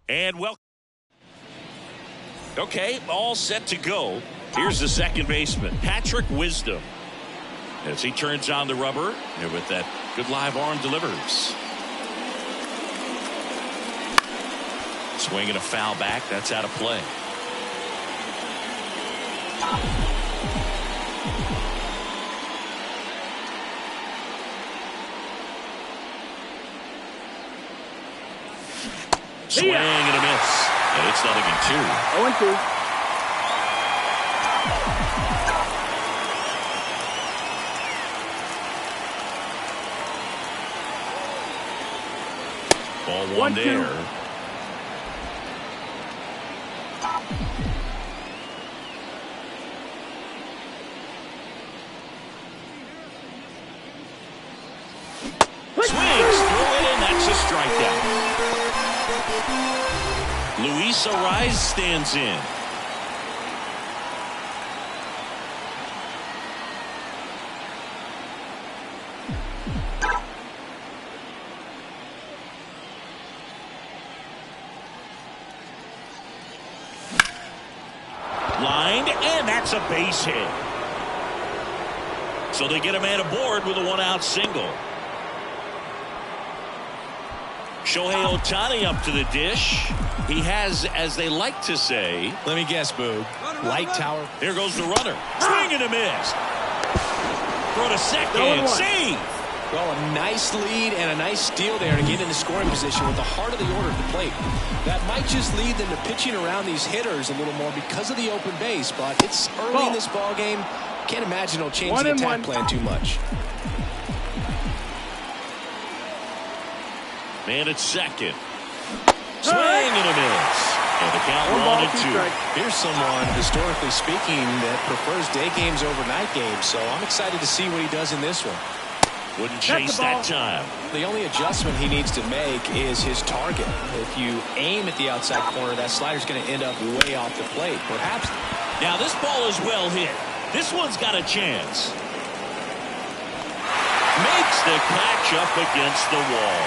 And well, okay, all set to go. Here's the second baseman, Patrick Wisdom, as he turns on the rubber and with that good live arm delivers. Swing and a foul back. That's out of play. Swing and a miss. And it's 0-2. 0-2. Ball one there. Swings through it, and that's a strikeout. Luis Arraez stands in. Lined, and that's a base hit. So they get a man aboard with a one-out single. Shohei Ohtani up to the dish. He has, as they like to say, let me guess, Boog, light tower. Here goes the runner. Swing and a miss. Throw to second. Save. Well, a nice lead and a nice steal there to get into scoring position with the heart of the order at the plate. That might just lead them to pitching around these hitters a little more because of the open base, but it's early in this ball game. Can't imagine it'll change the attack plan too much. Man at second. Swing and a miss. And the count 1-2. Here's someone, historically speaking, that prefers day games over night games, so I'm excited to see what he does in this one. Wouldn't chase that time. The only adjustment he needs to make is his target. If you aim at the outside corner, that slider's going to end up way off the plate. Perhaps. Now this ball is well hit. This one's got a chance. Makes the catch up against the wall.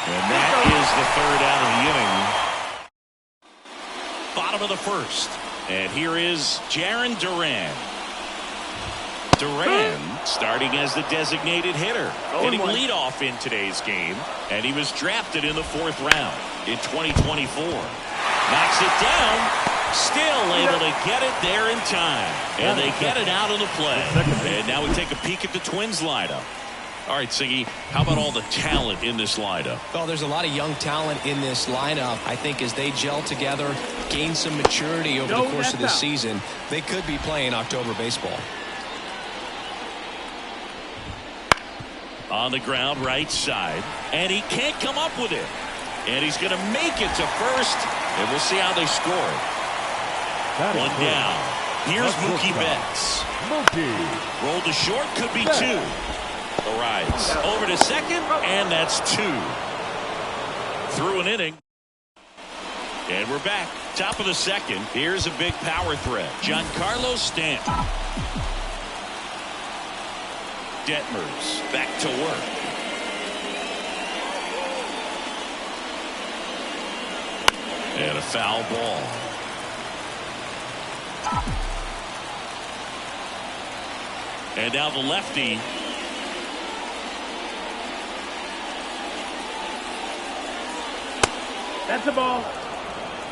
And that is the third out of the inning. Bottom of the first. And here is Jarren Duran. Duran starting as the designated hitter, hitting leadoff in today's game, and he was drafted in the 4th round in 2024. Knocks it down, still able to get it there in time, and they get it out of the play. And now we take a peek at the Twins lineup. All right, Siggy, how about all the talent in this lineup? Well, there's a lot of young talent in this lineup. I think as they gel together, gain some maturity over the course of this season, they could be playing October baseball. On the ground, right side, and he can't come up with it. And he's going to make it to first, and we'll see how they score. One down. Here's Mookie Betts. Roll to short, could be 2. Arrives over to second, and that's 2. Through an inning. And we're back. Top of the second. Here's a big power threat. Giancarlo Stanton. Detmers back to work. And a foul ball. And now the lefty. That's a ball.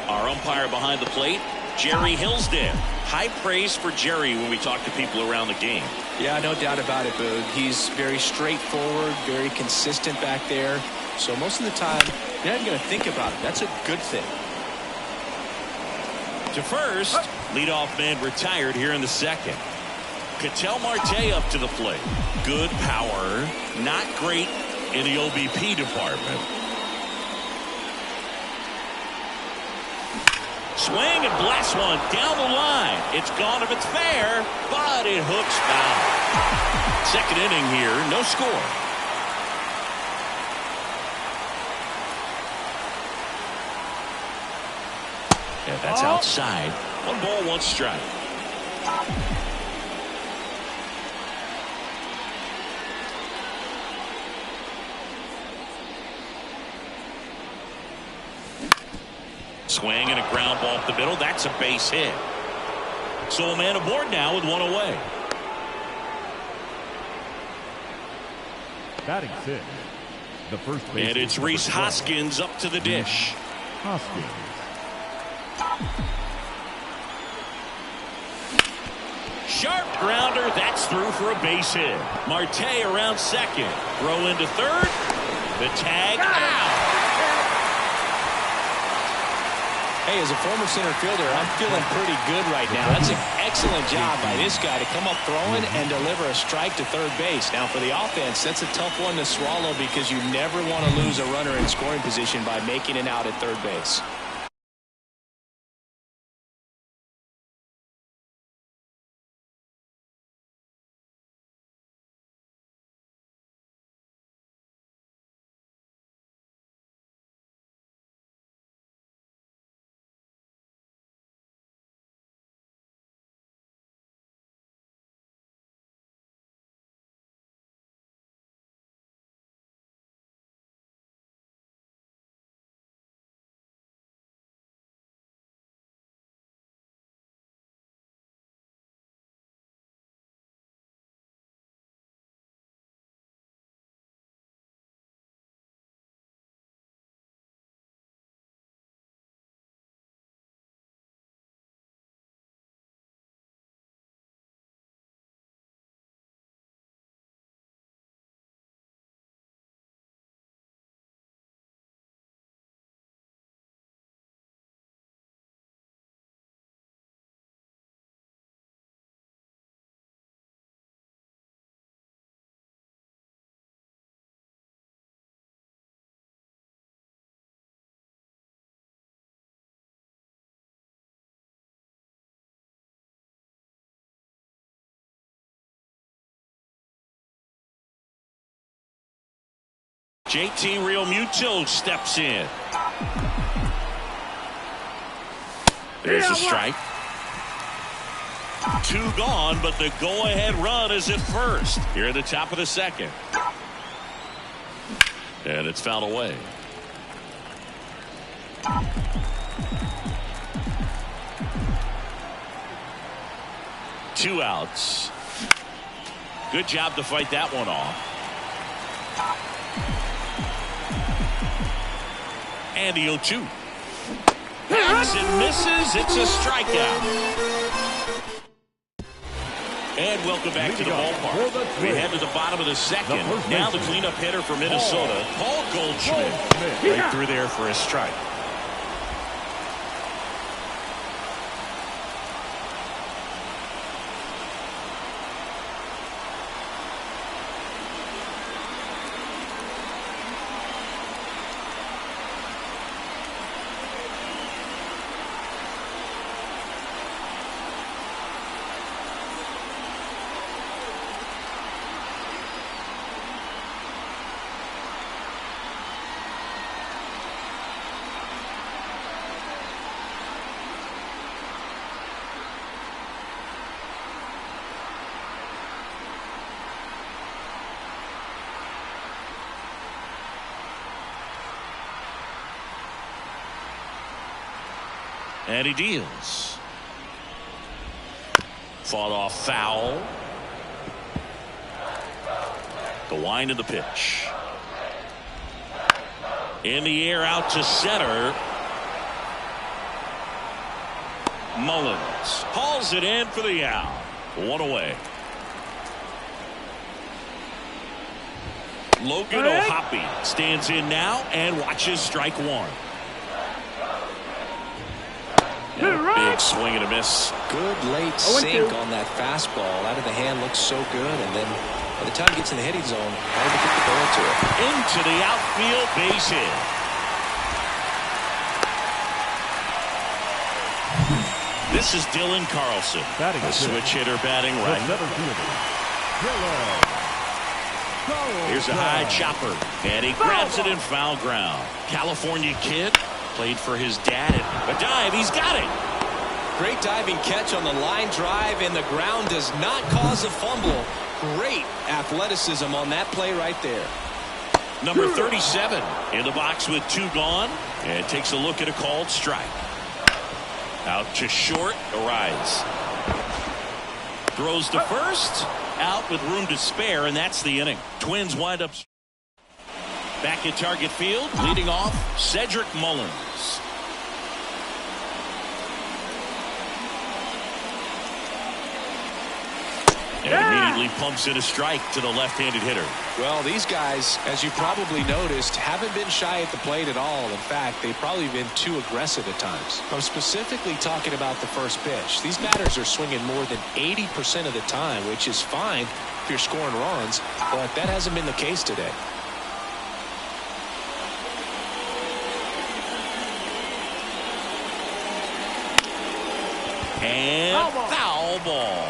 Our umpire behind the plate, Jerry Hillsdale. High praise for Jerry when we talk to people around the game. Yeah, no doubt about it, Boog. He's very straightforward, very consistent back there. So most of the time, you're not going to think about it. That's a good thing. To first, leadoff man retired here in the second. Ketel Marte up to the plate. Good power, not great in the OBP department. Swing and blast one down the line. It's gone if it's fair, but it hooks foul. Second inning here, no score. And that's outside. 1 ball, 1 strike. Swing and a ground ball up the middle. That's a base hit. So a man aboard now with one away. Batting sixth, the first baseman. And it's Rhys Hoskins up to the dish. Hoskins. Sharp grounder. That's through for a base hit. Marte around second. Throw into third. The tag out. Hey, as a former center fielder, I'm feeling pretty good right now. That's an excellent job by this guy to come up throwing and deliver a strike to third base. Now, for the offense, that's a tough one to swallow because you never want to lose a runner in scoring position by making an out at third base. JT Realmuto steps in. There's a strike. Two gone, but the go-ahead run is at first. Here at the top of the second. And it's fouled away. Two outs. Good job to fight that one off. And the 0-2. Hangs and misses. It's a strikeout. And welcome back to the ballpark. We head to the bottom of the second. Now the cleanup hitter for Minnesota, Paul Goldschmidt. Right through there for a strike. And he deals. Fought off foul. The wind of the pitch. In the air out to center. Mullins hauls it in for the out. One away. Logan O'Hoppe stands in now and watches strike one. Big swing and a miss. Good late sink on that fastball. Out of the hand, looks so good. And then by the time he gets in the hitting zone, hard to get the ball to it. Into the outfield, base hit. This is Dylan Carlson. The switch hitter batting right. Here's a high chopper. And he grabs it in foul ground. California kid. Played for his dad. A dive. He's got it. Great diving catch on the line drive, and the ground does not cause a fumble. Great athleticism on that play right there. Number 37 in the box with 2 gone, and takes a look at a called strike. Out to short, Arise. Throws to first, out with room to spare, and that's the inning. Twins wind up back at Target Field, leading off Cedric Mullins. And immediately pumps in a strike to the left-handed hitter. Well, these guys, as you probably noticed, haven't been shy at the plate at all. In fact, they've probably been too aggressive at times. I'm specifically talking about the first pitch. These batters are swinging more than 80% of the time, which is fine if you're scoring runs, but that hasn't been the case today. And foul ball.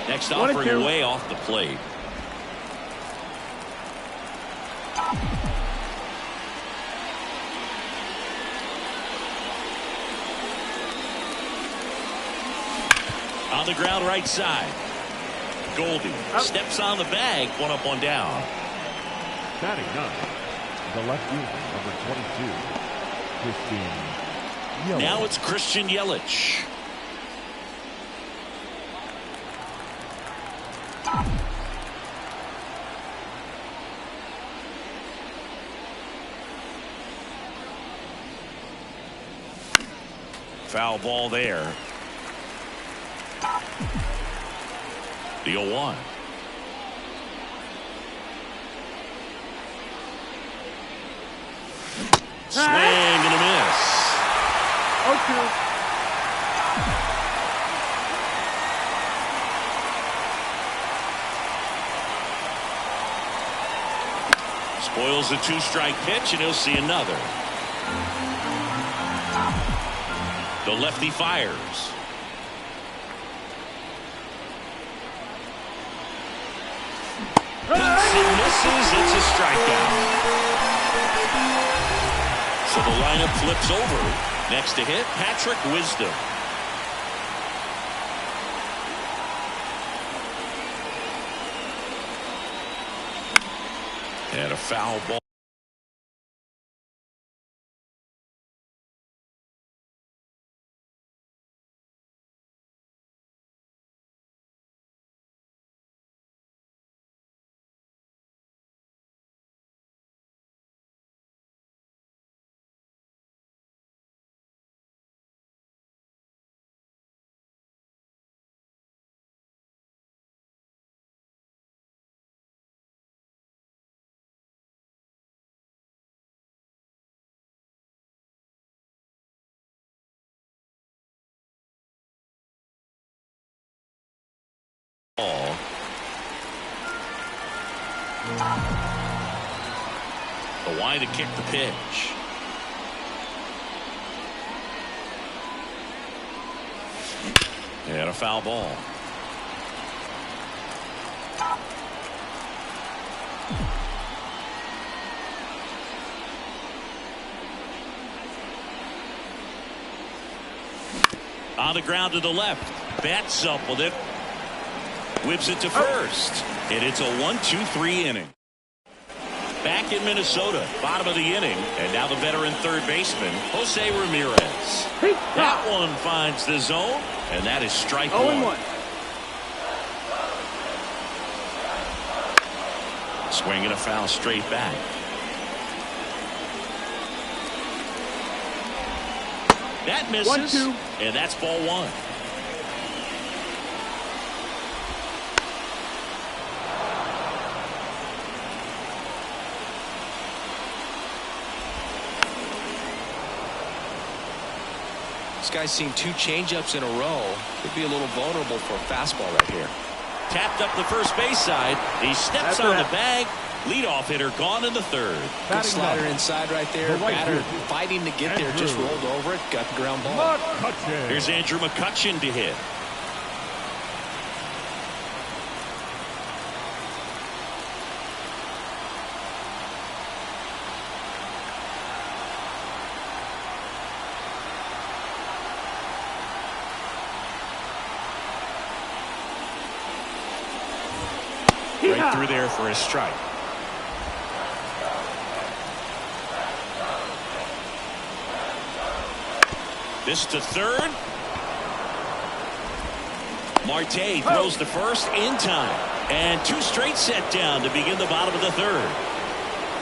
Next offering way off the plate. On the ground right side. Goldie steps on the bag, 1 up, 1 down. Batting 9, the left fielder, number 22, Christian Yelich. Now it's Christian Yelich. Foul ball there. The 0-1. Swing and a miss. 0-2. Spoils the 2-strike pitch, and he'll see another. The lefty fires. And misses. It's a strikeout. So the lineup flips over. Next to hit, Patrick Wisdom. And a foul ball. The wide to kick the pitch. And a foul ball. On the ground to the left. Bats up with it. Whips it to first. And it's a 1-2-3 inning. Back in Minnesota, bottom of the inning, and now the veteran third baseman, Jose Ramirez. That one finds the zone, and that is strike 1. Swinging a foul straight back. That misses, and that's ball 1. This guy's seen 2 changeups in a row. Could be a little vulnerable for a fastball right here. Tapped up the first base side. He steps on the bag. Leadoff hitter gone in the third. Good slider inside right there. Batter fighting to get there. Just rolled over it. Got the ground ball. Here's Andrew McCutchen to hit. it through there for a strike. This to third. Marte throws to first in time. And 2 straight set down to begin the bottom of the third.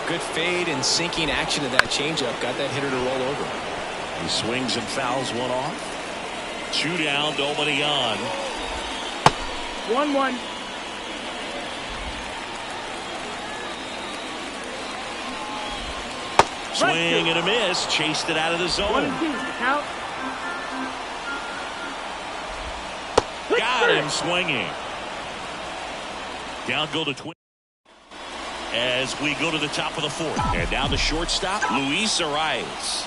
Good fade and sinking action of that changeup. Got that hitter to roll over. He swings and fouls one off. 2 down, nobody on. 1-1. Swing and a miss. Chased it out of the zone. 1-2. Count. Got him swinging. Down go to Twin. As we go to the top of the 4th. And down the shortstop, Luis Arias.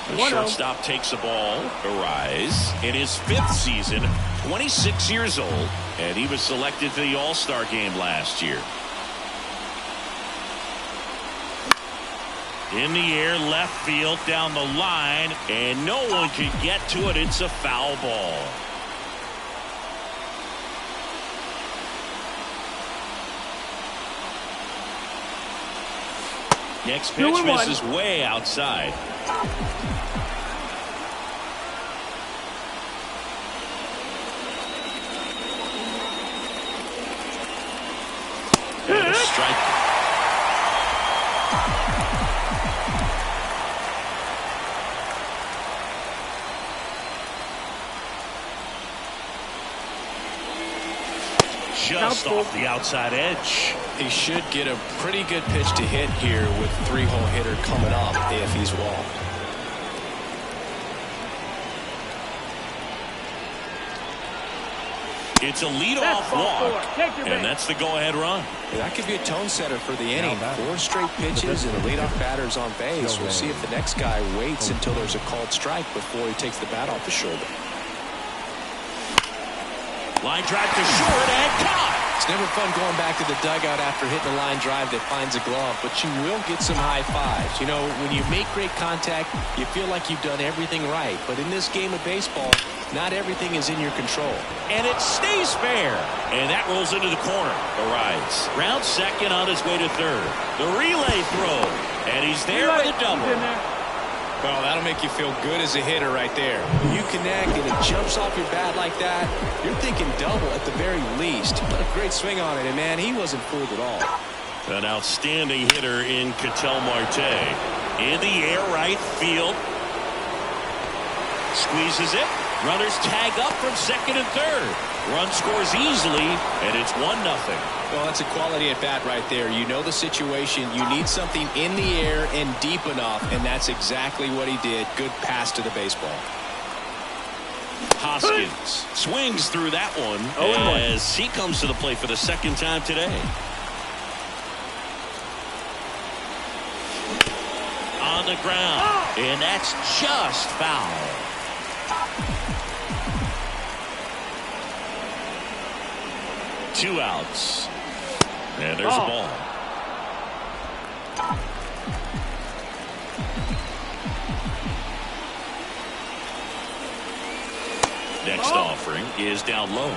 The shortstop takes the ball. Arias in his 5th season, 26 years old, and he was selected to the All-Star game last year. In the air, left field, down the line, and no one can get to it. It's a foul ball. Next pitch misses way outside. And a strike. Just off the outside edge. He should get a pretty good pitch to hit here with 3-hole hitter coming up if he's walked. It's a leadoff walk, and that's the go-ahead run. Yeah, that could be a tone setter for the inning. 4 straight pitches and the leadoff batter's on base. We'll see if the next guy waits until there's a called strike before he takes the bat off the shoulder. Line drive to short and caught. It's never fun going back to the dugout after hitting a line drive that finds a glove, but you will get some high fives. You know, when you make great contact, you feel like you've done everything right. But in this game of baseball, not everything is in your control. And it stays fair. And that rolls into the corner. Arias round second on his way to third. The relay throw. And he's there with a double. Well, that'll make you feel good as a hitter right there. When you connect and it jumps off your bat like that, you're thinking double at the very least. Put a great swing on it, and man, he wasn't fooled at all. An outstanding hitter in Ketel Marte. In the air, right field. Squeezes it. Runners tag up from second and third. Run scores easily, and it's 1-0. Well, that's a quality at bat right there. You know the situation. You need something in the air and deep enough, and that's exactly what he did. Good pass to the baseball. Hoskins swings through that one as he comes to the plate for the second time today. On the ground, and that's just foul. Two outs. And there's a ball. Next offering is down low.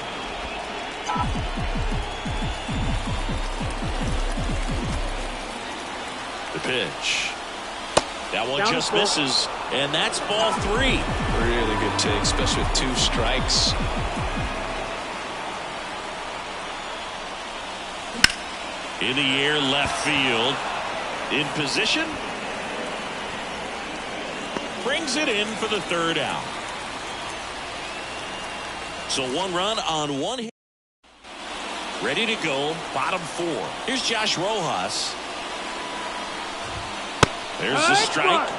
The pitch. That one just misses, and that's ball 3. Really good take, especially with 2 strikes. In the air, left field. In position. Brings it in for the 3rd out. So 1 run on 1 hit. Ready to go, bottom 4. Here's Josh Rojas. There's the strike.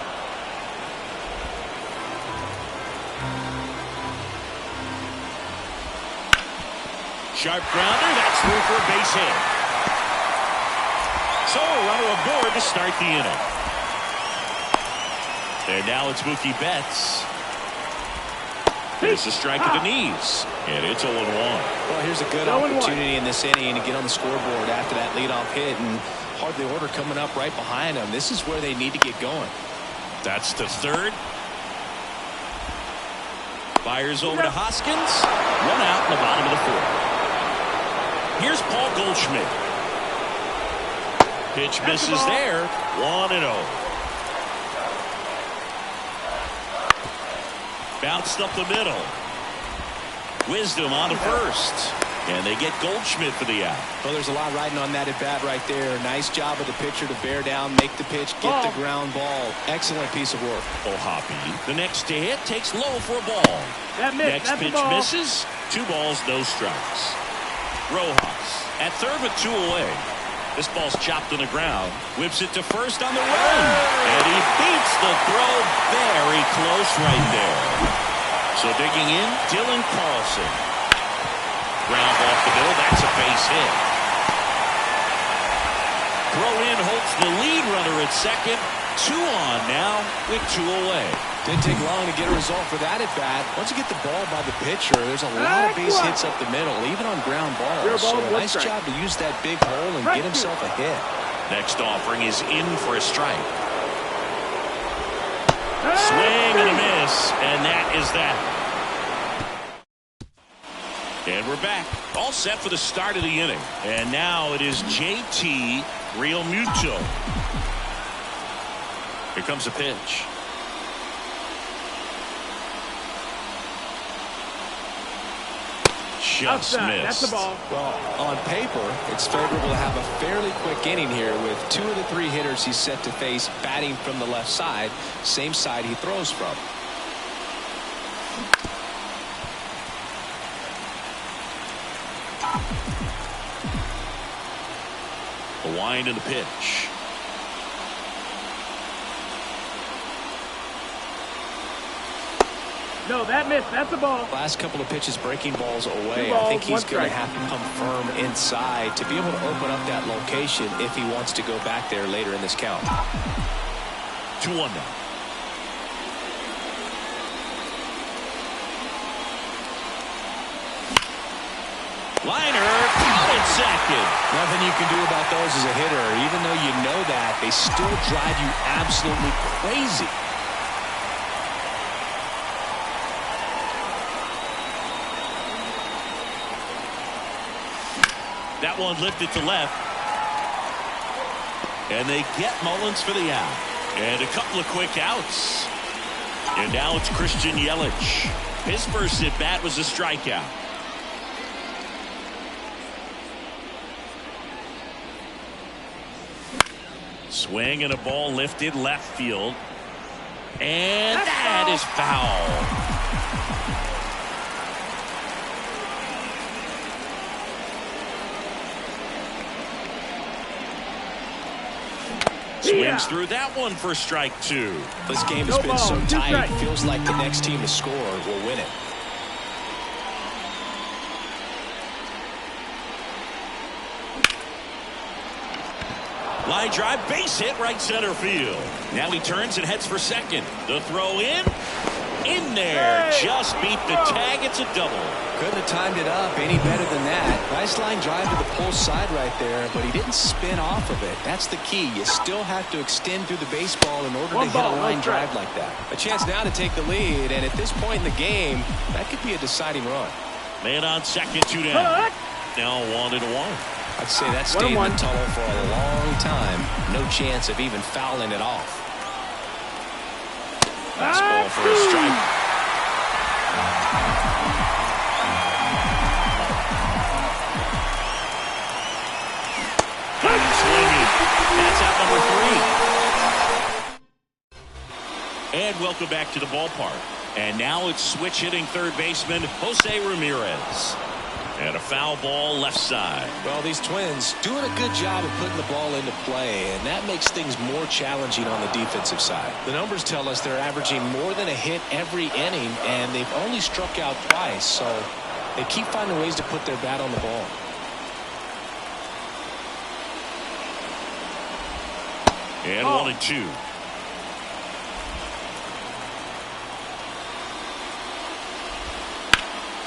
Sharp grounder, that's through for a base hit. So a runner aboard to start the inning. And now it's Mookie Betts. There's a strike at the knees, and it's 0-1. Well, here's a good opportunity in this inning to get on the scoreboard after that leadoff hit, and hardly order coming up right behind them. This is where they need to get going. That's to third. Fires over to Hoskins. One out in the bottom of the fourth. Here's Paul Goldschmidt. Pitch misses there. 1-0. Bounced up the middle. Wisdom on to first. And they get Goldschmidt for the out. Well, there's a lot riding on that at bat right there. Nice job of the pitcher to bear down, make the pitch, get the ground ball. Excellent piece of work. Hoppy, the next to hit, takes low for a ball. Next pitch misses. 2 balls, no strikes. Rojas at third with 2 away. This ball's chopped on the ground. Whips it to first on the run. And he beats the throw very close right there. So digging in, Dylan Carlson. Ground off the middle. That's a base hit. Throw in holds the lead runner at second. 2 on now with 2 away. Didn't take long to get a result for that at bat. Once you get the ball by the pitcher, there's a lot of base hits up the middle, even on ground balls. So a nice job to use that big hole and get himself a hit. Next offering is in for a strike. Swing and a miss, and that is that. And we're back. All set for the start of the inning. And now it is JT Realmuto. Here comes a pitch. Just missed. That's the ball. Well, on paper, it's favorable to have a fairly quick inning here with 2 of the 3 hitters he's set to face batting from the left side, same side he throws from. The wind and the pitch. No, that missed. That's the ball. Last couple of pitches breaking balls away. I think he's going to have to come firm inside to be able to open up that location if he wants to go back there later in this count. 2-1 now. Liner out at second. Nothing you can do about those as a hitter. Even though you know that, they still drive you absolutely crazy. That one lifted to left. And they get Mullins for the out. And a couple of quick outs. And now it's Christian Yelich. His first at bat was a strikeout. Swing and a ball lifted left field. And that is foul. Swings through that one for strike 2. This game has been so tight, it feels like the next team to score will win it. Line drive, base hit, right center field. Now he turns and heads for second. The throw in there. Just beat the tag. It's a double. Couldn't have timed it up any better than that. Nice line drive to the pull side right there, but he didn't spin off of it. That's the key. You still have to extend through the baseball in order to hit a line drive like that. A chance now to take the lead, and at this point in the game, that could be a deciding run. Man on second, 2 down. Now 1-1. I'd say that stayed in the tunnel for a long time. No chance of even fouling it off. Fastball for a strike. Swinging. That's out number 3. And welcome back to the ballpark. And now it's switch hitting third baseman Jose Ramirez. And a foul ball left side. Well, these Twins doing a good job of putting the ball into play, and that makes things more challenging on the defensive side. The numbers tell us they're averaging more than a hit every inning, and they've only struck out twice, so they keep finding ways to put their bat on the ball. And 1-2.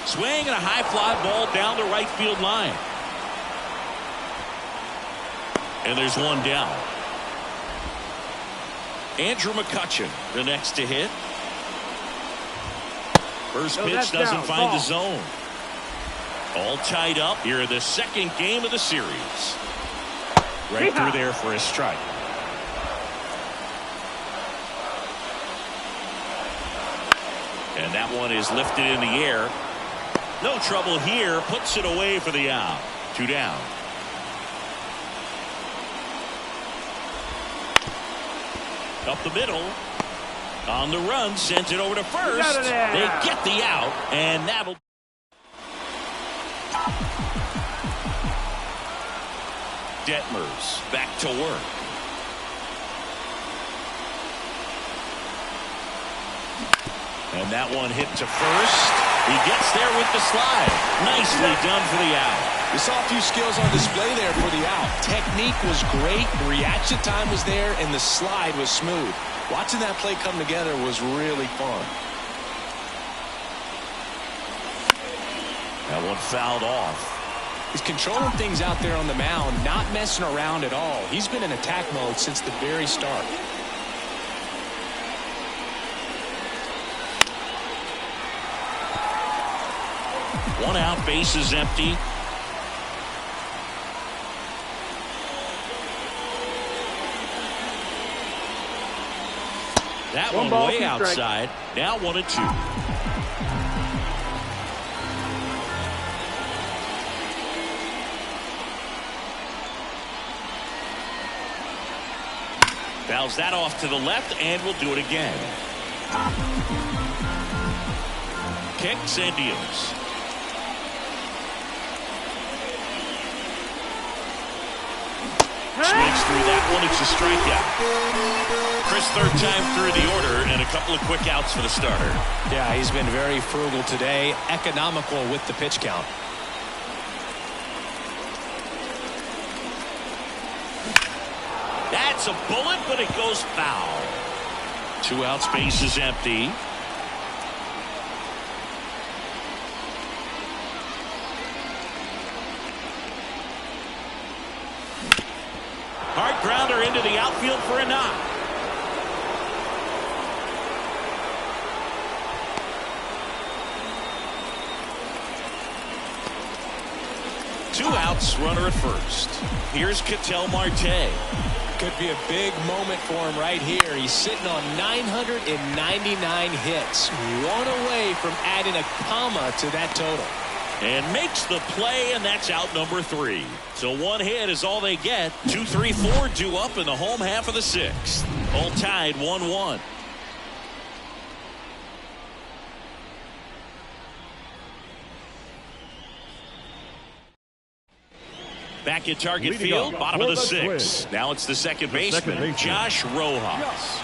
Swing and a high fly ball down the right field line. And there's one down. Andrew McCutchen, the next to hit. First pitch doesn't find the zone. All tied up here in the second game of the series. Right through there for a strike. And that one is lifted in the air. No trouble here. Puts it away for the out. 2 down. Up the middle. On the run. Sends it over to first. They get the out. And that'll... Detmers back to work. And that one hit to first. He gets there with the slide. Nicely done for the out. We saw a few skills on display there for the out. Technique was great. The reaction time was there, and the slide was smooth. Watching that play come together was really fun. That one fouled off. He's controlling things out there on the mound, not messing around at all. He's been in attack mode since the very start. One out, base is empty. That one way outside. Now 1-2. Fouls that off to the left, and will do it again. Kicks and deals. Swings through that one. It's a strikeout. Chris, third time through the order, and a couple of quick outs for the starter. Yeah, he's been very frugal today. Economical with the pitch count. That's a bullet, but it goes foul. 2 outs, base is empty. Hard grounder into the outfield for a knock. Two outs, runner at first. Here's Ketel Marte. Could be a big moment for him right here. He's sitting on 999 hits. One away from adding a comma to that total. And makes the play, and that's out number 3. So 1 hit is all they get. 2, 3, 4 due up in the home half of the 6th. All tied 1-1. Back at target Leading field, up bottom of the for the 6th. Twins. Now it's the second baseman, Josh Rojas.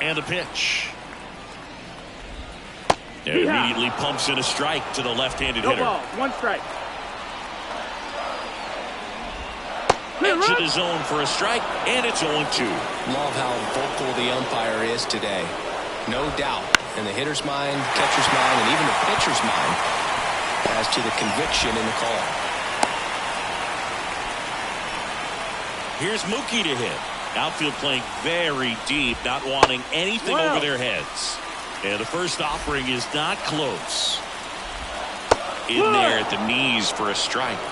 And the pitch. And immediately pumps in a strike to the left-handed hitter. Ball, 1 strike. Edge of the zone for a strike, and it's 0-2. Love how vocal the umpire is today. No doubt. In the hitter's mind, catcher's mind, and even the pitcher's mind as to the conviction in the call. Here's Mookie to hit. Outfield playing very deep, not wanting anything over their heads. And the first offering is not close. In there at the knees for a strike.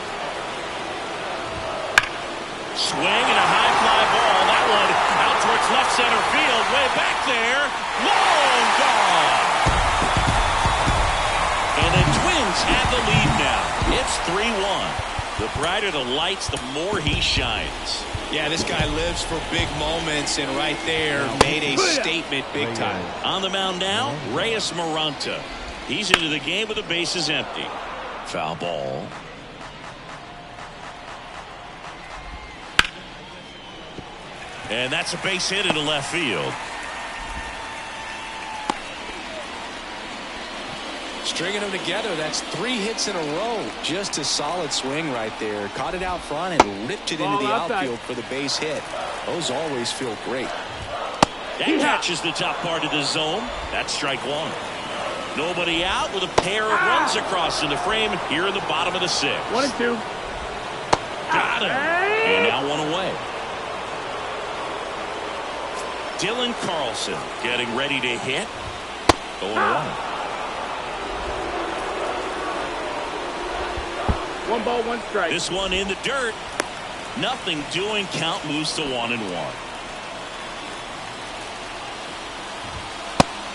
Swing and a high fly ball. That one out towards left center field. Way back there. Long gone. And the Twins have the lead now. It's 3-1. The brighter the lights, the more he shines. Yeah, this guy lives for big moments, and right there made a statement big time. On the mound now, Reyes Maranta. He's into the game with the bases empty. Foul ball. And that's a base hit into left field. Stringing them together, that's 3 hits in a row. Just a solid swing right there. Caught it out front and ripped it into the outfield for the base hit. Those always feel great. That catches the top part of the zone. That's strike 1. Nobody out with a pair of runs across in the frame here in the bottom of the 6th. 1-2. Got him. And now 1 away. Dylan Carlson getting ready to hit. 0-1. 1 ball, 1 strike. This one in the dirt. Nothing doing. Count moves to 1-1.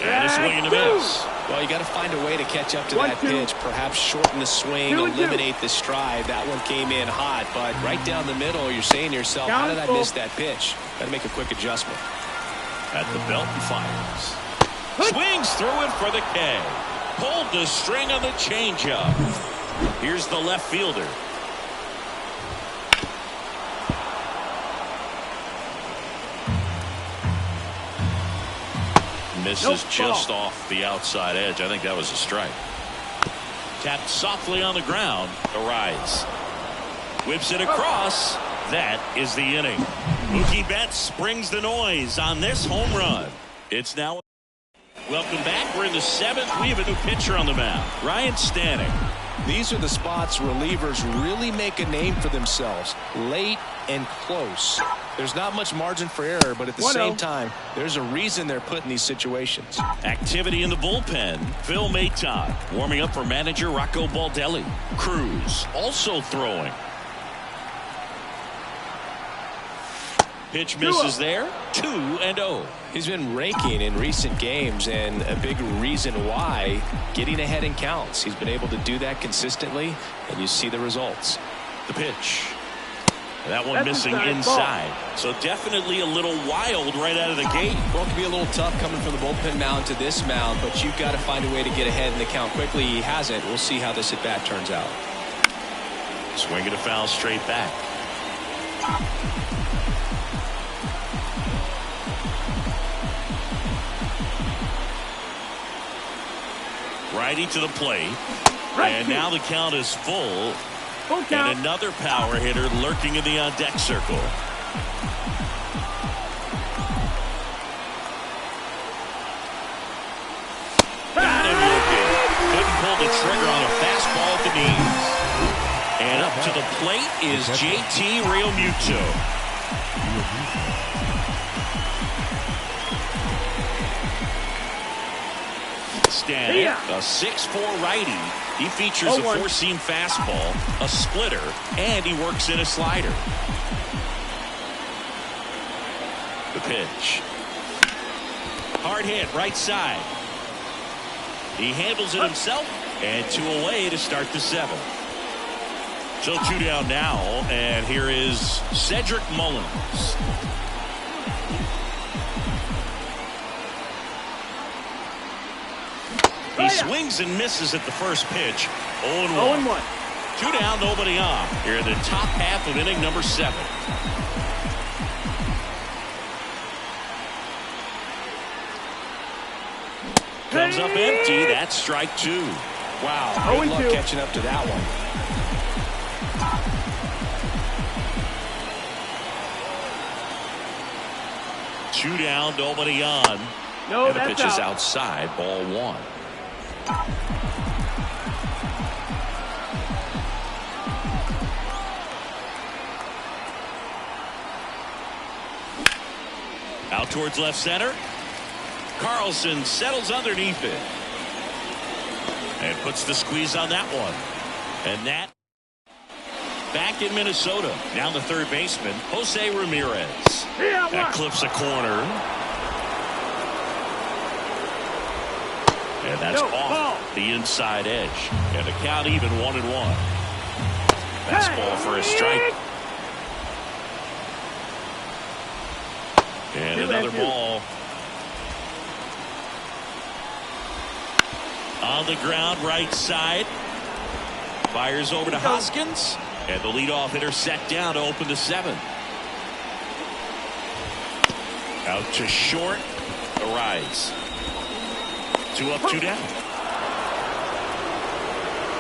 And a swing and a miss. Well, you got to find a way to catch up to that pitch. Perhaps shorten the swing, eliminate the stride. That one came in hot, but right down the middle, you're saying to yourself, how did I miss that pitch? Got to make a quick adjustment. At the belt and fires. Swings through it for the K. Pulled the string on the changeup. Here's the left fielder. Misses just off the outside edge. I think that was a strike. Tapped softly on the ground. Arise. Whips it across. That is the inning. Mookie Betts brings the noise on this home run. It's now. Welcome back. We're in the 7th. We have a new pitcher on the mound. Ryan Stanek. These are the spots relievers really make a name for themselves. Late and close. There's not much margin for error, but at the same time, there's a reason they're put in these situations. Activity in the bullpen. Phil Maton warming up for manager Rocco Baldelli. Cruz also throwing. Pitch misses there. 2-0. He's been raking in recent games, and a big reason why, getting ahead in counts. He's been able to do that consistently, and you see the results. The pitch. That one missing inside. So definitely a little wild right out of the gate. Well, it can be a little tough coming from the bullpen mound to this mound, but you've got to find a way to get ahead in the count quickly. He hasn't. We'll see how this at-bat turns out. Swinging a foul straight back. Righty to the plate. And now the count is full. And another power hitter lurking in the on-deck circle. Got him looking. Couldn't pull the trigger on a fastball at the knees. And up to the plate is JT Realmuto. Stanek, a 6'4" righty. He features a four-seam fastball, a splitter, and he works in a slider. The pitch. Hard hit, right side. He handles it himself, and 2 away to start the 7th. So 2 down now, and here is Cedric Mullins. He swings and misses at the first pitch. 0-1. 2 down, nobody on. Here in the top half of inning number 7. Comes up empty. That's strike 2. Wow. Good luck catching up to that one. Two down, nobody on. And the pitch is outside. Ball 1. Out towards left center. Carlson settles underneath it. And puts the squeeze on that one. And that back in Minnesota. Now the third baseman, Jose Ramirez. That clips a corner. And that's off the inside edge. And the count even 1-1. Fastball for a strike. And another ball. On the ground, right side. Fires over to Hoskins. And the leadoff hitter set down to open the 7th. Out to short. Arise. 2 up, 2 down.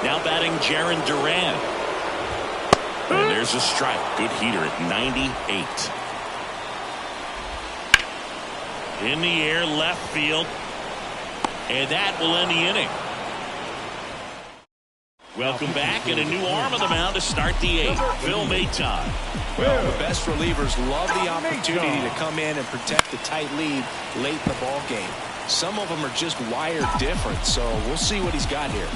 Now batting Jarren Duran. And there's a strike. Good heater at 98. In the air, left field. And that will end the inning. Welcome back, and a new arm on the mound to start the eighth. Phil Maton. Well, the best relievers love the opportunity to come in and protect the tight lead late in the ball game. Some of them are just wired different, so we'll see what he's got here.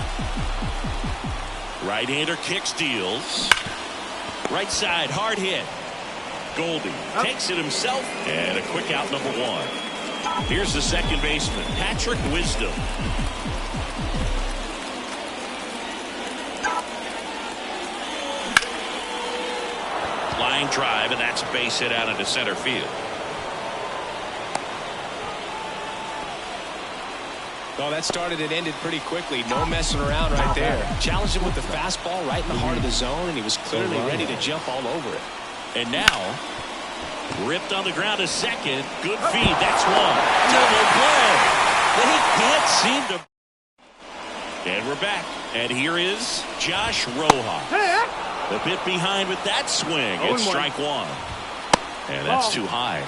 Right-hander kicks, deals. Right side, hard hit. Goldie takes it himself, and a quick out, number one. Here's the second baseman, Patrick Wisdom. Line drive, and that's a base hit out into center field. Well, that started and ended pretty quickly. No messing around right there. Challenged him with the fastball right in the heart of the zone, and he was clearly ready to jump all over it. And now, ripped on the ground to second. Good feed. That's one. Double play. They can't seem to. And we're back. And here is Josh Rojas. A bit behind with that swing. It's strike one. And that's too high.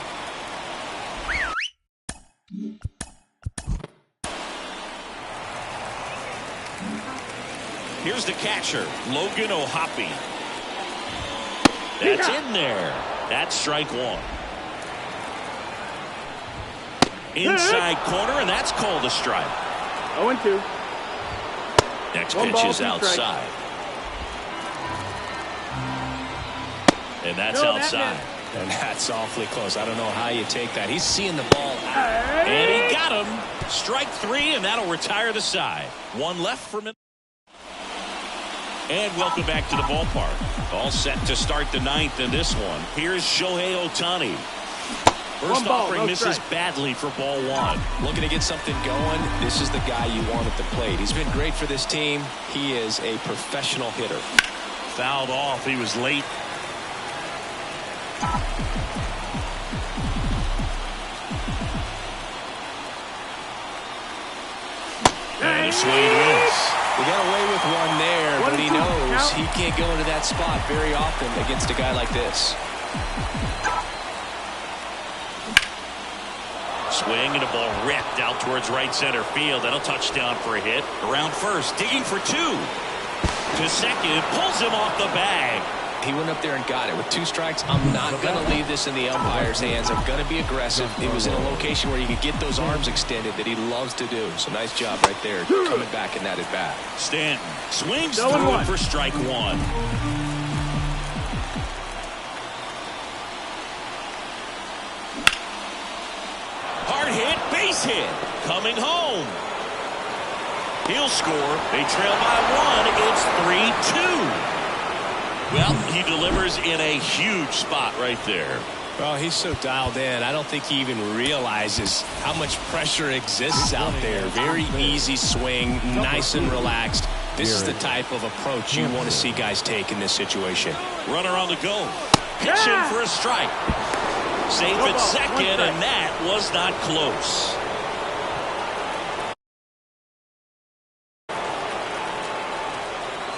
Here's the catcher, Logan O'Hoppe. That's in there. That's strike one. Inside corner, and that's called a strike. 0-2. Next pitch is outside. And that's outside. And that's awfully close. I don't know how you take that. He's seeing the ball out. And he got him. Strike three, and that'll retire the side. One left for minute. And welcome back to the ballpark. All set to start the ninth in this one. Here's Shohei Ohtani. First offering misses badly for ball one. Looking to get something going. This is the guy you want at the plate. He's been great for this team. He is a professional hitter. Fouled off. He was late. And a swing miss. We got away with one there, but he knows he can't go into that spot very often against a guy like this. Swing and a ball ripped out towards right center field. That'll touchdown for a hit. Around first, digging for two. To second, pulls him off the bag. He went up there and got it. With two strikes, I'm not going to leave this in the umpire's hands. I'm going to be aggressive. It was in a location where you could get those arms extended that he loves to do. So nice job right there coming back in that at bat. Stanton swings through it for strike one. Hard hit, base hit. Coming home. He'll score. They trail by one. It's 3-2. Well, he delivers in a huge spot right there. Well, he's so dialed in. I don't think he even realizes how much pressure exists out there. Very easy swing, nice and relaxed. This is the type of approach you want to see guys take in this situation. Runner on the go. Pitch in for a strike. Safe at second, and that was not close.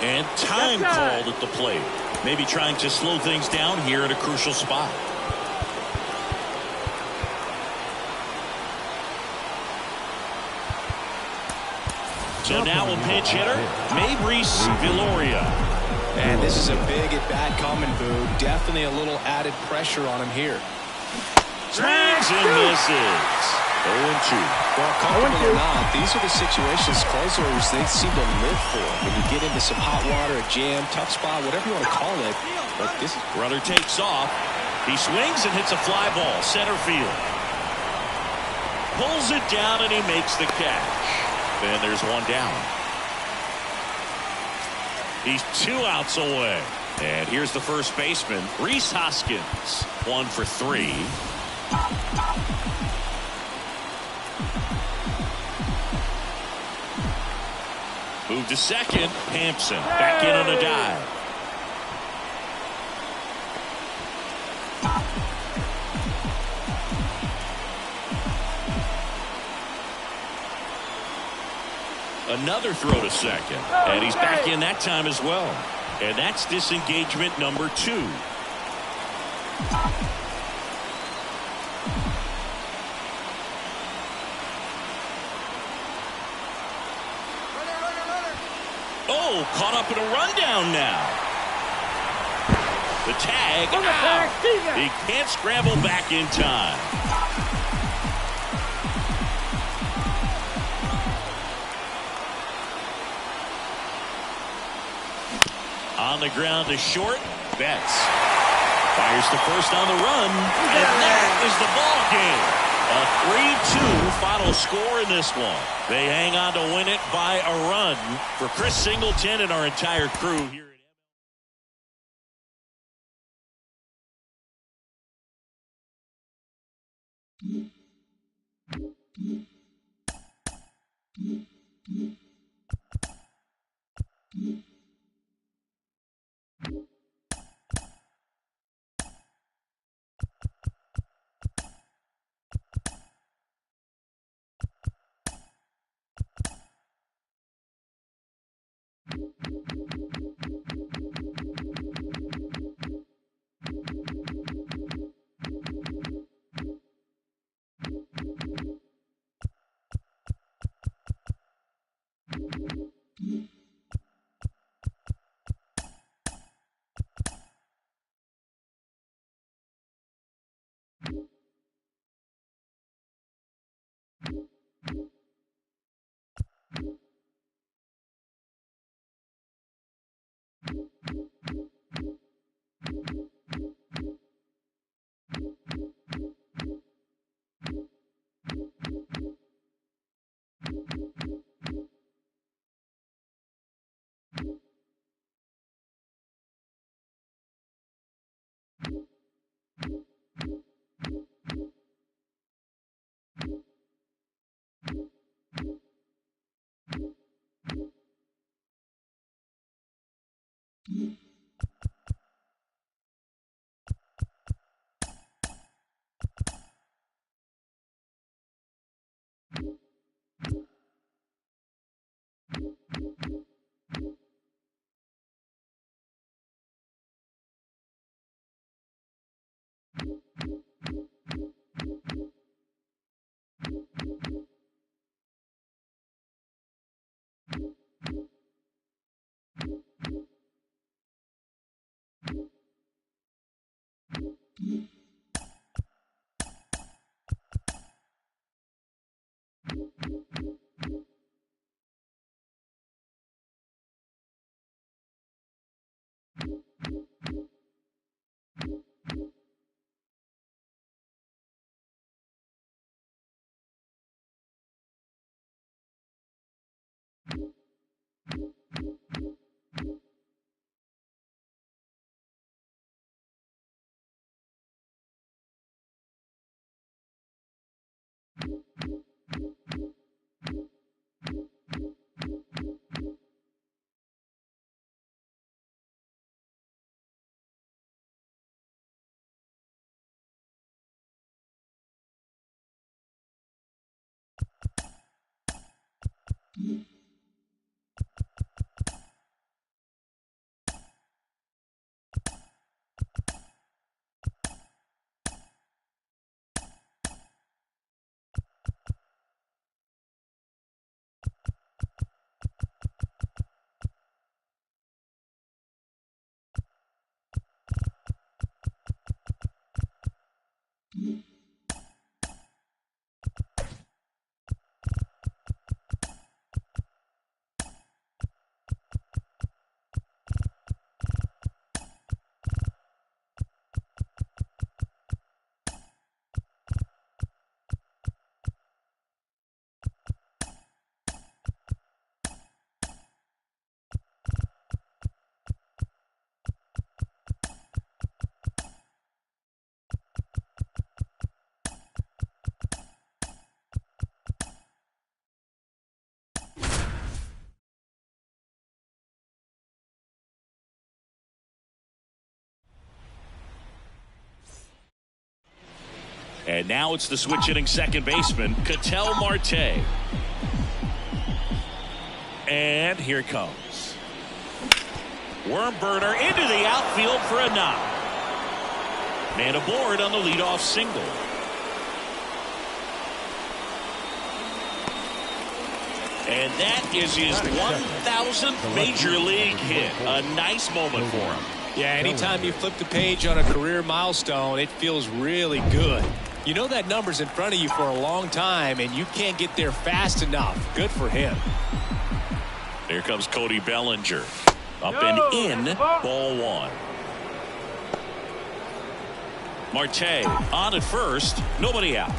And time called at the plate. Maybe trying to slow things down here at a crucial spot. So now a pinch hitter, Maurice Viloria. And this is a big at-bat coming, Boo. Definitely a little added pressure on him here. Swings and misses. 0-2. Well, comfortable or not, these are the situations closers they seem to live for. When you get into some hot water, a jam, tough spot, whatever you want to call it. But this Runner takes off. He swings and hits a fly ball, center field. Pulls it down and he makes the catch. And there's one down. He's 2 outs away. And here's the first baseman, Rhys Hoskins. 1 for 3. Move to second. Hampson back in on a dive. Another throw to second. And he's back in that time as well. And that's disengagement number 2. Oh, Oh, caught up in a rundown now. The tag. He can't scramble back in time. On the ground to short. Betts fires to first on the run. And that is the ball game. A 3-2 final score in this one. They hang on to win it by a run. For Chris Singleton and our entire crew here. And now it's the switch hitting second baseman, Ketel Marte. And here it comes. Worm burner into the outfield for a knock. Man aboard on the leadoff single. And that is his 1,000th major league hit. A nice moment for him. Yeah, anytime you flip the page on a career milestone, it feels really good. You know that number's in front of you for a long time, and you can't get there fast enough. Good for him. Here comes Cody Bellinger. Up and in, ball one. Marte on at first, nobody out.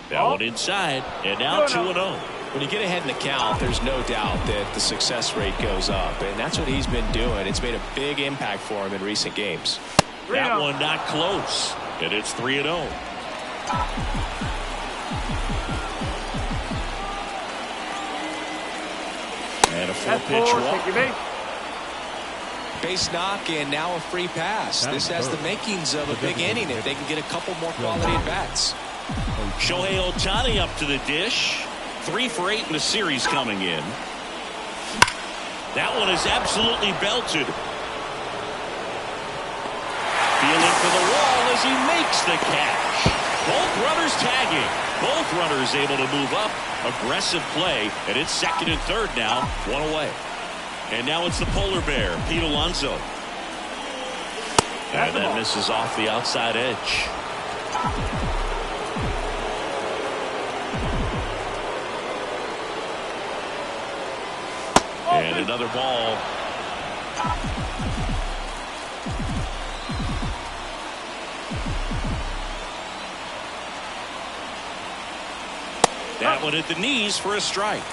That one inside, and now 2-0. When you get ahead in the count, there's no doubt that the success rate goes up, and that's what he's been doing. It's made a big impact for him in recent games. That one not close, and it's 3-0. And a full-pitch walk. Base knock, and now a free pass. This has the makings of a big inning if they can get a couple more quality at-bats. Shohei Ohtani up to the dish. 3 for 8 in the series coming in. That one is absolutely belted. Feeling for the wall as he makes the catch. Both runners tagging. Both runners able to move up. Aggressive play, and it's second and third now. One away. And now it's the polar bear, Pete Alonso. And that misses off the outside edge. And another ball. That one at the knees for a strike.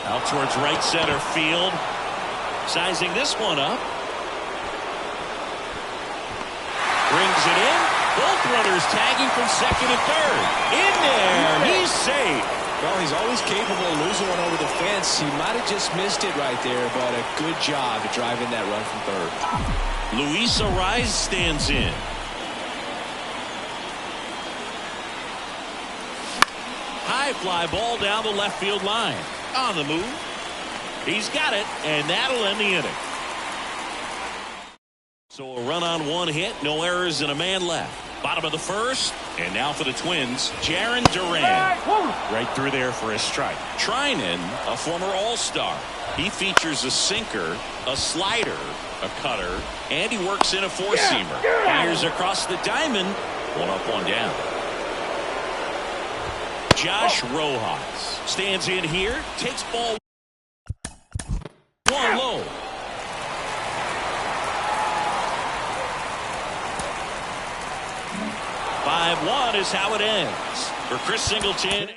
Out towards right center field. Sizing this one up. Brings it in. Both runners tagging from second and third. In there. He's safe. Well, he's always capable of losing one over the fence. He might have just missed it right there, but a good job to drive in that run from third. Luis Ariz stands in. High fly ball down the left field line. On the move. He's got it, and that'll end the inning. So a run on one hit, no errors, and a man left. Bottom of the first, and now for the Twins, Jarren Duran. Right through there for a strike. Trinan, a former All-Star. He features a sinker, a slider, a cutter, and he works in a four-seamer. Fires across the diamond, one up, one down. Josh Rojas stands in here, takes ball one low. 5-1 is how it ends. For Chris Singleton.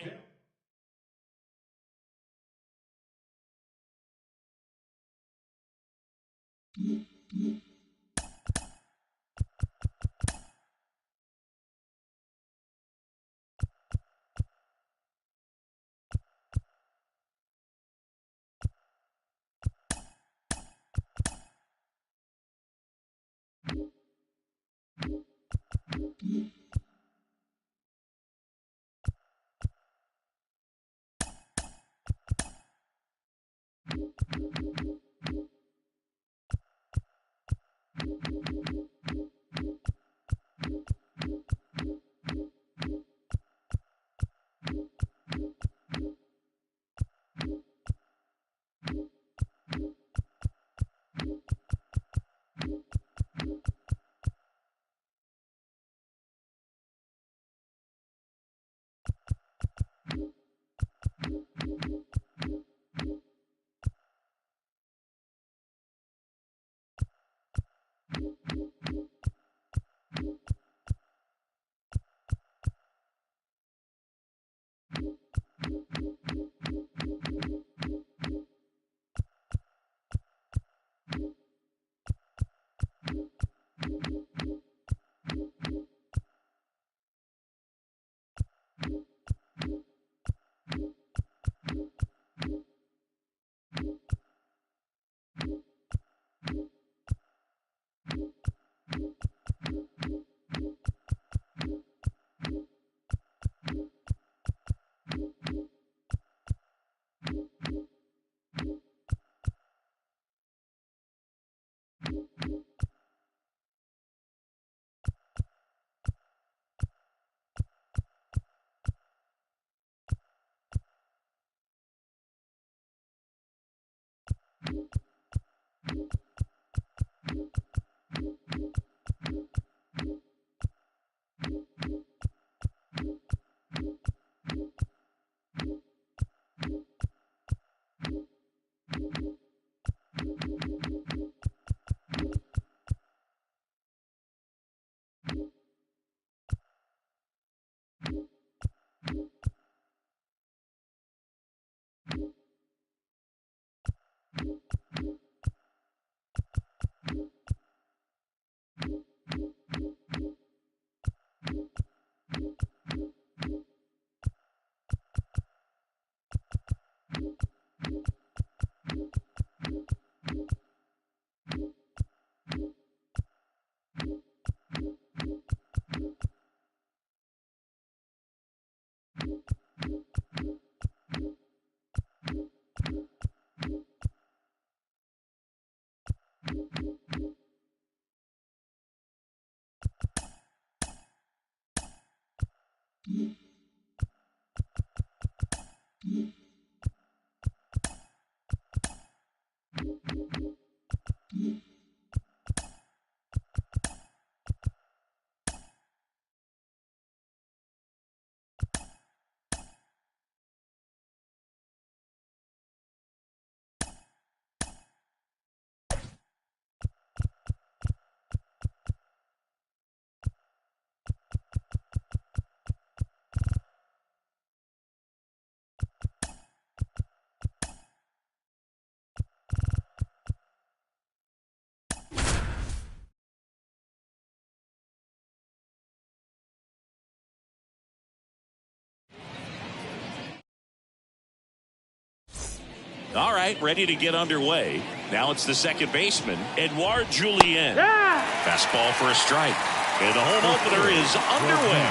All right, ready to get underway. Now it's the second baseman, Edouard Julien. Yeah. Fastball for a strike. And the home opener is underway.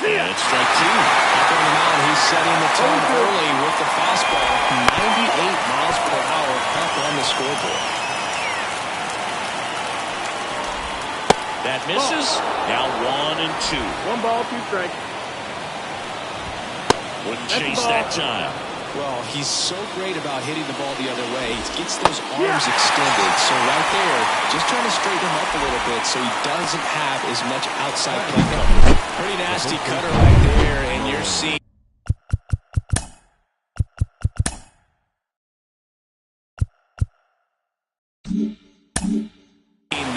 And it's strike two. Up on the mound, he's setting the tone early with the fastball. 98 miles per hour up on the scoreboard. That misses. Now 1-2. 1 ball, 2 strikes. Wouldn't chase that time. Well, he's so great about hitting the ball the other way. He gets those arms extended. So right there, just trying to straighten him up a little bit so he doesn't have as much outside play coverage. Pretty nasty cutter right there, and you're seeing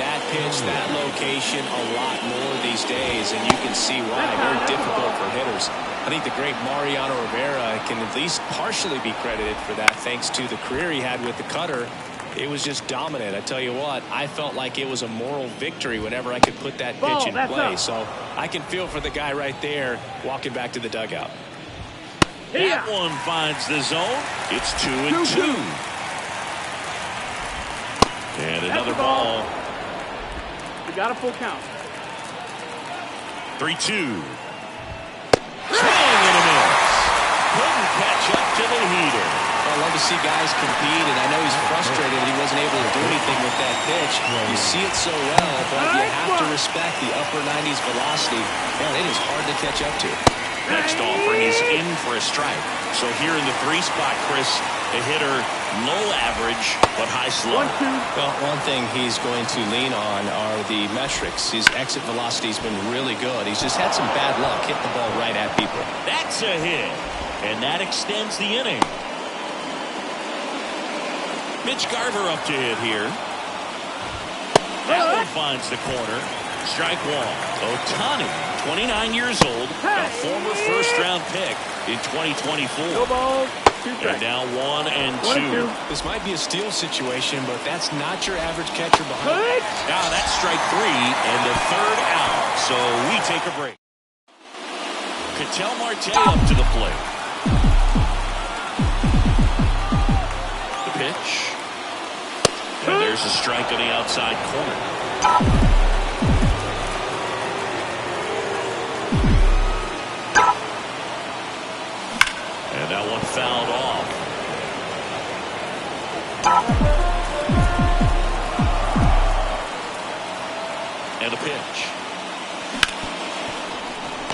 that pitch, that location a lot more these days, and you can see why. Very difficult for hitters. I think the great Mariano Rivera can at least partially be credited for that, thanks to the career he had with the cutter. It was just dominant. I tell you what, I felt like it was a moral victory whenever I could put that pitch in play. So I can feel for the guy right there walking back to the dugout. That one finds the zone. It's 2-2. And another ball. We got a full count. 3-2. Swing and a miss. Couldn't catch up to the heater. I love to see guys compete, and I know he's frustrated that he wasn't able to do anything with that pitch. You see it so well, but you have to respect the upper 90s velocity. Man, it is hard to catch up to. Next offering is in for a strike. So here in the 3 spot, Chris, a hitter low average but high slow. Well, one thing he's going to lean on are the metrics. His exit velocity has been really good. He's just had some bad luck hitting the ball right at people. That's a hit, and that extends the inning. Mitch Garver up to hit here. That one finds the corner. Strike one. Ohtani, 29 years old, a former first-round pick in 2024. No balls, 2 strikes. And now 1-2. This might be a steal situation, but that's not your average catcher behind. Now that's strike 3 and the 3rd out. So we take a break. Ketel Marte up to the plate. The pitch. And there's a strike on the outside corner. And that one fouled off. And a pitch.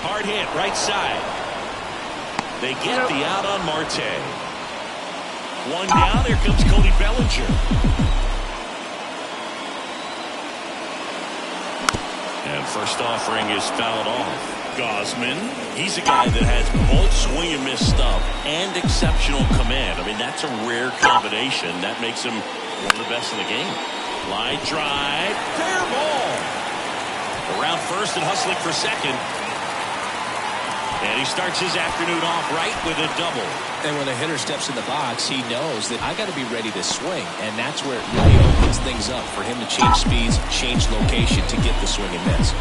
Hard hit, right side. They get the out on Marte. One down, here comes Cody Bellinger. And first offering is fouled off. Gosman, he's a guy that has both swing and miss stuff and exceptional command. I mean, that's a rare combination. That makes him one of the best in the game. Line drive, fair ball. Around first and hustling for second. And he starts his afternoon off right with a double. And when a hitter steps in the box, he knows that I got to be ready to swing. And that's where it really opens things up for him to change speeds, change location to get the swing and miss.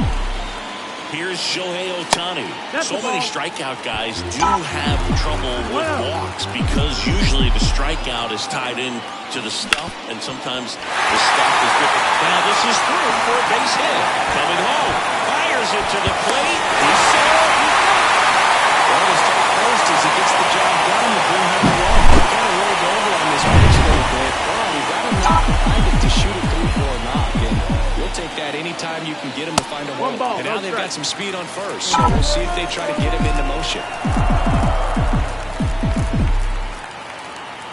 Here's Shohei Ohtani. So many strikeout guys do have trouble with walks because usually the strikeout is tied in to the stuff, and sometimes the stuff is different. Now this is through for a base hit. Coming home. Fires it to the plate. He's safe. Well, his top post as he gets the job done to bring home the run. He kind of rolled over on this pitch a little bit. Well, we got him knocked behind it to shoot it through for a knock, and we'll take that anytime you can get get him to find a hole. One ball, And now no they've strike. got some speed on first, so we'll see if they try to get him into motion.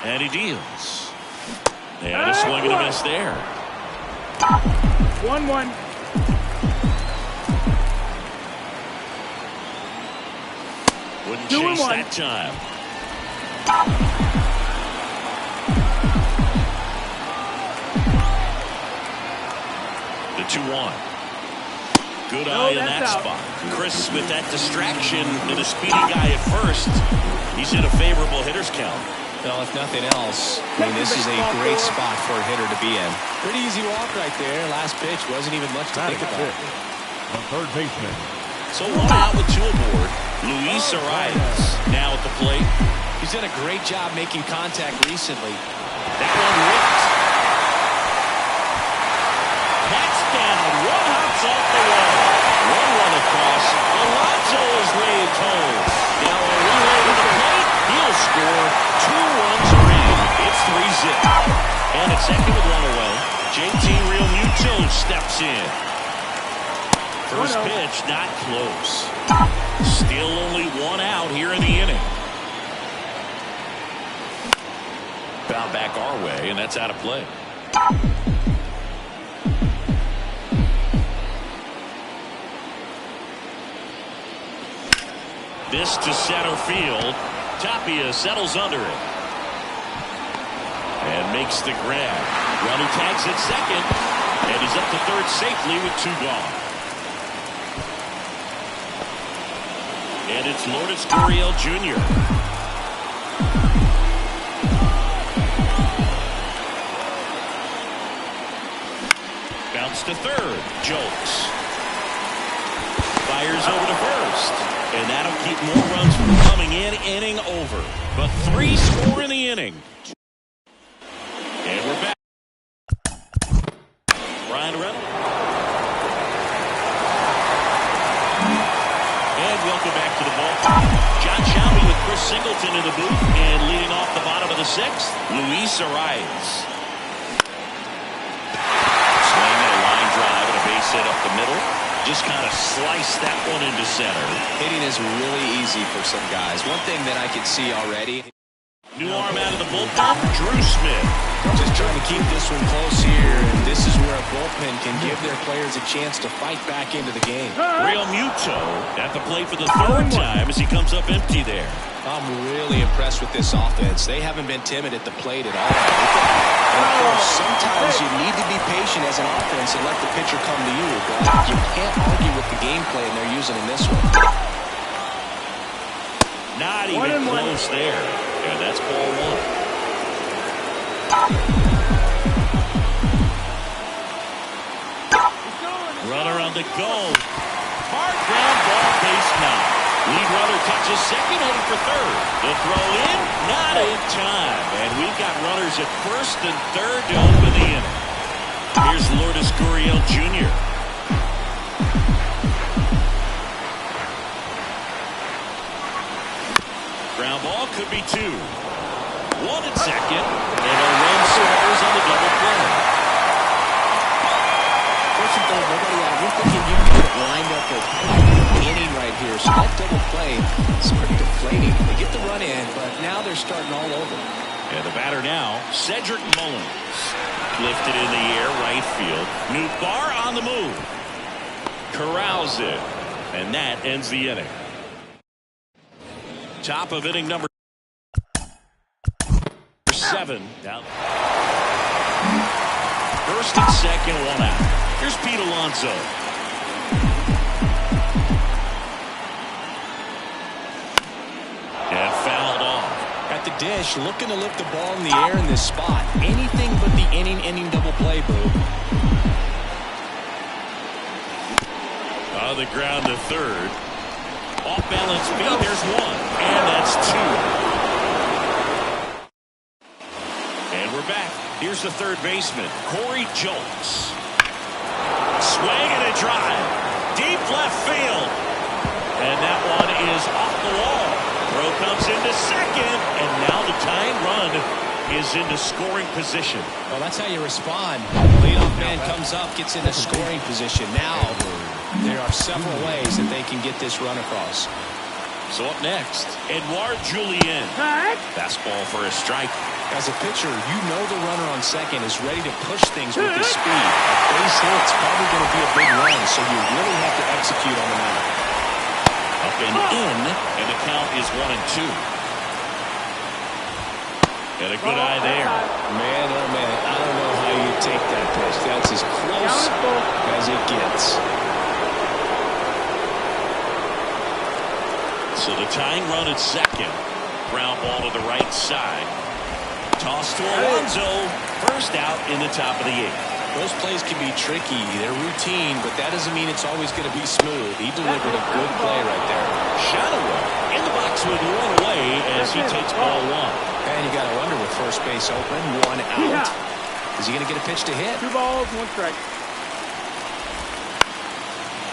And he deals. And a swing and a miss there. 1-1. Wouldn't 2-1. chase that time. The 2-1. Good eye in that spot. Chris with that distraction and a speedy guy at first. He's in a favorable hitter's count. Well, if nothing else, I mean, this is a great spot for a hitter to be in. Pretty easy walk right there. Last pitch wasn't even much to think about. The third baseman. So one out with two aboard. Luis Arias now at the plate. He's done a great job making contact recently. That one ripped. That's down. One hops off the wall. One run across. Alonso is laid home. Now a relay to the plate. He'll score. 2 runs are in. It's 3-zip. And at second with one away, JT Realmuto steps in. First pitch, not close. Still only one out here in the inning. Foul back our way, and that's out of play. This to center field. Tapia settles under it. And makes the grab. Runner tags at second. And he's up to third safely with 2 gone. And it's Lourdes Gurriel Jr. Bounce to third. Jokes. Fires over to first. And that'll keep more runs from coming in. Inning over. But 3 score in the inning. And we're back. Ryan Reynolds. And welcome back to the ballpark. John Shelby with Chris Singleton in the booth. And leading off the bottom of the 6th, Luis Arias. Swing and a line drive and a base hit up the middle. Just kind of slice that one into center. Hitting is really easy for some guys. One thing that I can see already. New arm out of the bullpen, Drew Smith. Just trying to keep this one close here. And this is where a bullpen can give their players a chance to fight back into the game. Realmuto at the plate for the 3rd time as he comes up empty there. I'm really impressed with this offense. They haven't been timid at the plate at all. And of course, sometimes you need to be patient as an offense and let the pitcher come to you. But you can't argue with the game plan they're using in this one. Not even close there. And that's ball 1. Runner on the go. Hard ground ball, base knock. Lead runner touches second, heading for third. The throw in, not in time. And we've got runners at first and third to open the inning. Here's Lourdes Gurriel Jr. Ground ball could be 2. 1 at second, and a run scores on the double play. First and third, nobody out. You're thinking you can get it lined up with inning right here. So that double play is pretty deflating. They get the run in, but now they're starting all over. And the batter now, Cedric Mullins. Lifted in the air, right field. Nootbaar on the move. Corrals it. And that ends the inning. Top of inning number 7. Down. First and second, 1 out. Here's Pete Alonso. And fouled off. At the dish, looking to lift the ball in the air in this spot. Anything but the inning double play, Boo. On the ground to third. Off balance feet, there's 1. And that's 2. And we're back. Here's the third baseman, Corey Julks. Swing and a drive. Deep left field. And that one is off the wall. Throw comes into second. And now the tying run is into scoring position. Well, that's how you respond. Leadoff man comes up, gets into scoring position. Now There are several ways that they can get this run across. So up next, Edouard Julien. Fastball for a strike. As a pitcher, you know the runner on second is ready to push things with his speed. A base hit's probably going to be a big run, so you really have to execute on the mound. Up and in, and the count is 1-2. And a good eye there. Man, oh man, I don't know how you take that pitch. That's as close as it gets. So the tying run at second. Ground ball to the right side. Toss to Alonso. First out in the top of the 8th. Those plays can be tricky. They're routine, but that doesn't mean it's always going to be smooth. He delivered a good play right there. Shallow in the box with one away as he takes ball 1. And you got to wonder with first base open, 1 out. Is he going to get a pitch to hit? 2 balls, 1 strike.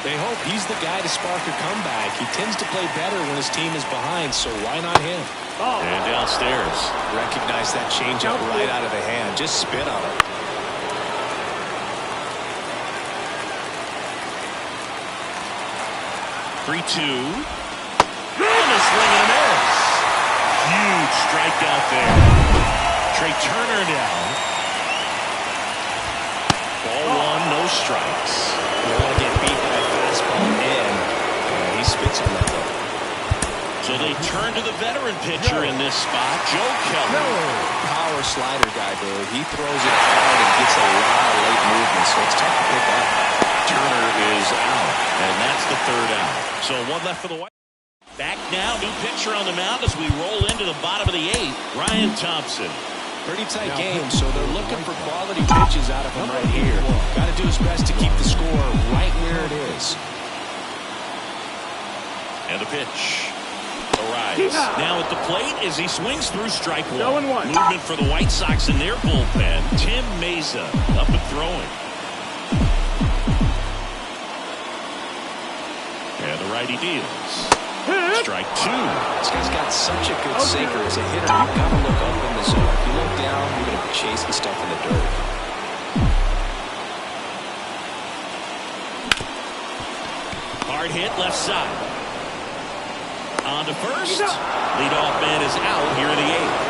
They hope he's the guy to spark a comeback. He tends to play better when his team is behind, so why not him? And downstairs. Recognize that changeup right out of the hand. Just spit on it. Three-two. And a swing and a miss. Huge strikeout there. Trey Turner down. Ball 1, no strikes. You want to get beat by a fastball in. He spits on that one. So they turn to the veteran pitcher in this spot, Joe Kelly. Power slider guy, dude. He throws it hard and gets a lot of late movement, so it's tough to pick up. Turner is out, and that's the 3rd out. So 1 left for the White. Back now, new pitcher on the mound as we roll into the bottom of the 8th. Ryan Thompson. Pretty tight game, so they're looking for quality pitches out of him right here. Got to do his best to keep the score right where it is. And the pitch. Arise. Now at the plate as he swings through strike 1. 0-1. Movement for the White Sox in their bullpen. Tim Meza up and throwing. And the righty deals. Strike 2. This guy's got such a good sinker as a hitter. You've got to look up in the zone. If you look down, you're going to be chasing stuff in the dirt. Hard hit left side. On to first. Leadoff man is out here in the 8th.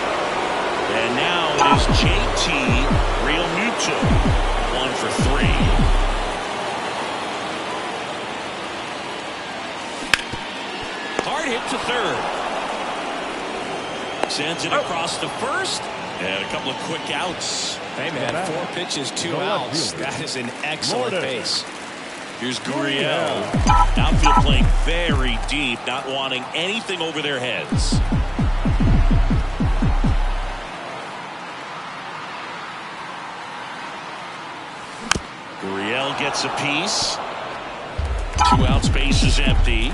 And now it is JT Realmuto. 1 for 3. Hard hit to 3rd. Sends it across to first. And a couple of quick outs. Hey, man, 4 pitches, 2 outs. That is an excellent base. Here's Gurriel. Outfield playing very deep, not wanting anything over their heads. Gurriel gets a piece. 2 outs, base is empty.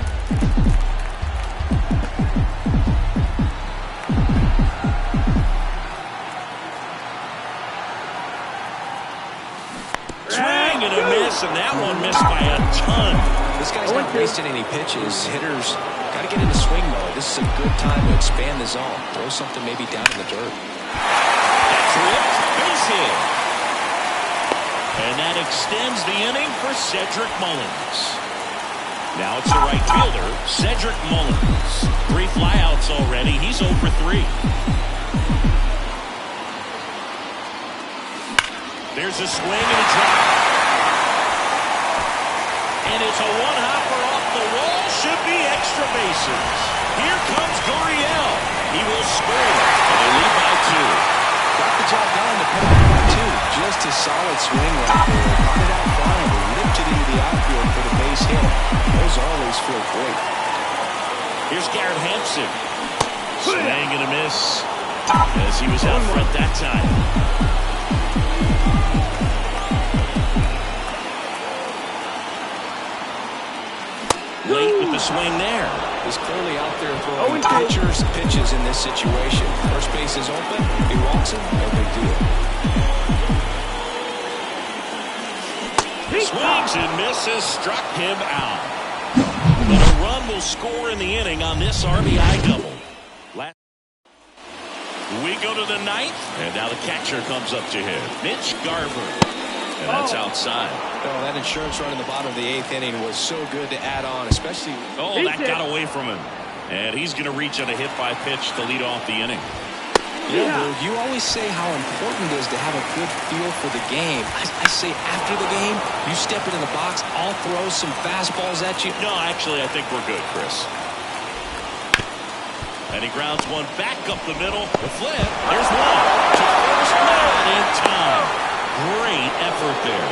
Swing and a miss, and that one missed by a ton. This guy's not wasting any pitches. Hitters got to get into swing mode. This is a good time to expand the zone. Throw something maybe down in the dirt. That's ripped. Base hit. And that extends the inning for Cedric Mullins. Now it's the right fielder, Cedric Mullins. 3 flyouts already. He's 0 for 3. There's a swing and a drop. And it's a one-hopper off the wall. Should be extra bases. Here comes Gurriel. He will score. And they lead by 2. Got the job done to put it by 2. Just a solid swing right there. Caught it out flying and ripped it into the outfield for the base hit. Those always feel great. Here's Garrett Hampson. Swing and a miss as he was out front that time. Late with the swing there. He's clearly out there throwing pitchers pitches in this situation. First base is open. He walks him. No big deal. Swings and misses. Struck him out. But a run will score in the inning on this RBI double. We go to the 9th, and now the catcher comes up to him. Mitch Garver. And that's outside. Oh, that insurance run in the bottom of the 8th inning was so good to add on, especially. Oh, that got away from him. And he's going to reach on a hit by pitch to lead off the inning. Yeah, you always say how important it is to have a good feel for the game. I say after the game, you step into the box, I'll throw some fastballs at you. No, actually, I think we're good, Chris. And he grounds one back up the middle. The flip. There's one. To first, not in time. Great effort there.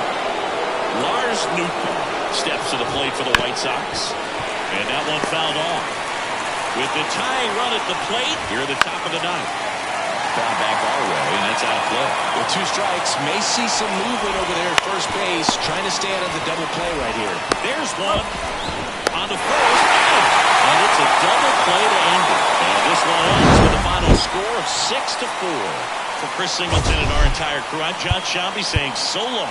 Lars Nootbaar steps to the plate for the White Sox. And that one fouled off. With the tying run at the plate, here at the top of the ninth. Foul back our way, and that's out of play. With 2 strikes, may see some movement over there at first base, trying to stay out of the double play right here. There's one on the first, and it's a double play to end it. And this one ends with a final score of 6-4. For Chris Singleton and our entire crew, I'm John Shambi saying so long.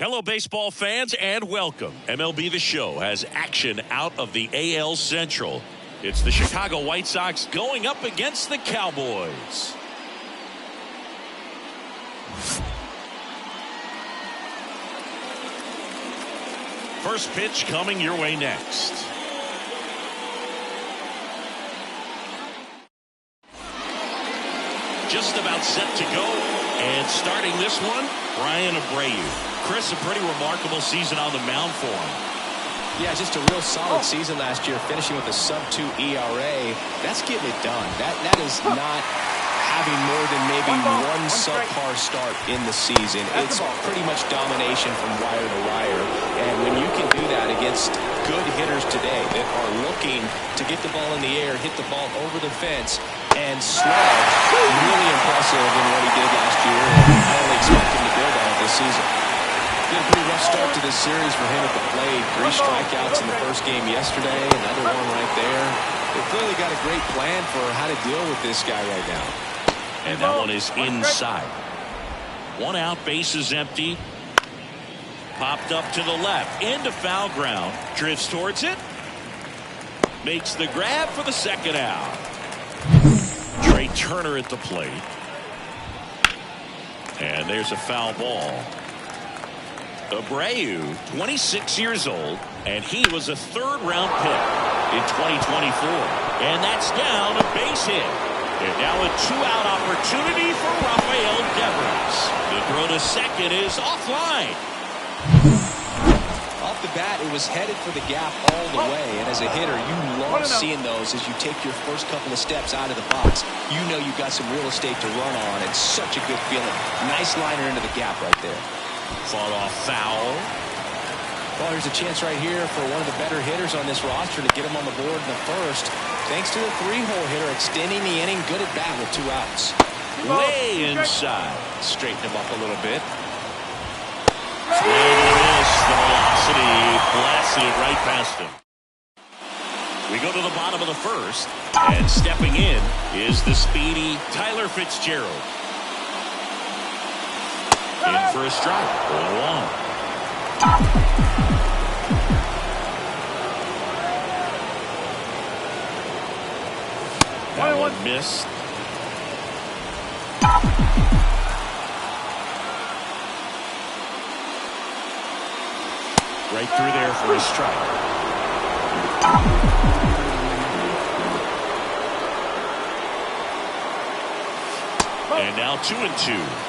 Hello, baseball fans, and welcome. MLB The Show has action out of the AL Central. It's the Chicago White Sox going up against the Cowboys. First pitch coming your way next. Just about set to go. And starting this one, Brian Abreu. Chris, a pretty remarkable season on the mound for him. Yeah, just a real solid season last year, finishing with a sub-2 ERA. That's getting it done. That is not having more than maybe one subpar start in the season. It's pretty much domination from wire to wire. And when you can do that against good hitters today that are looking to get the ball in the air, hit the ball over the fence, and slug, really impressive in what he did last year. And I only expect him to build on it this season. Been a pretty rough start to this series for him at the plate. 3 strikeouts in the first game yesterday, another one right there. They've clearly got a great plan for how to deal with this guy right now. And that one is inside. 1 out, bases empty. Popped up to the left, into foul ground. Drifts towards it. Makes the grab for the second out. Trey Turner at the plate. And there's a foul ball. Abreu, 26 years old, and he was a 3rd-round pick in 2024. And that's down a base hit. And now a 2-out opportunity for Rafael Devers. The throw to second is offline. Off the bat, it was headed for the gap all the way. And as a hitter, you love seeing those as you take your first couple of steps out of the box. You know you've got some real estate to run on. It's such a good feeling. Nice liner into the gap right there. Fought off foul. Well, here's a chance right here for one of the better hitters on this roster to get him on the board in the first. Thanks to the 3-hole hitter extending the inning. Good at bat with 2 outs. Way inside. Straighten him up a little bit. Swing and a miss. The velocity blasted it right past him. We go to the bottom of the first. And stepping in is the speedy Tyler Fitzgerald. In for a strike. 0-1. That one missed. Right through there for a strike. And now 2-2.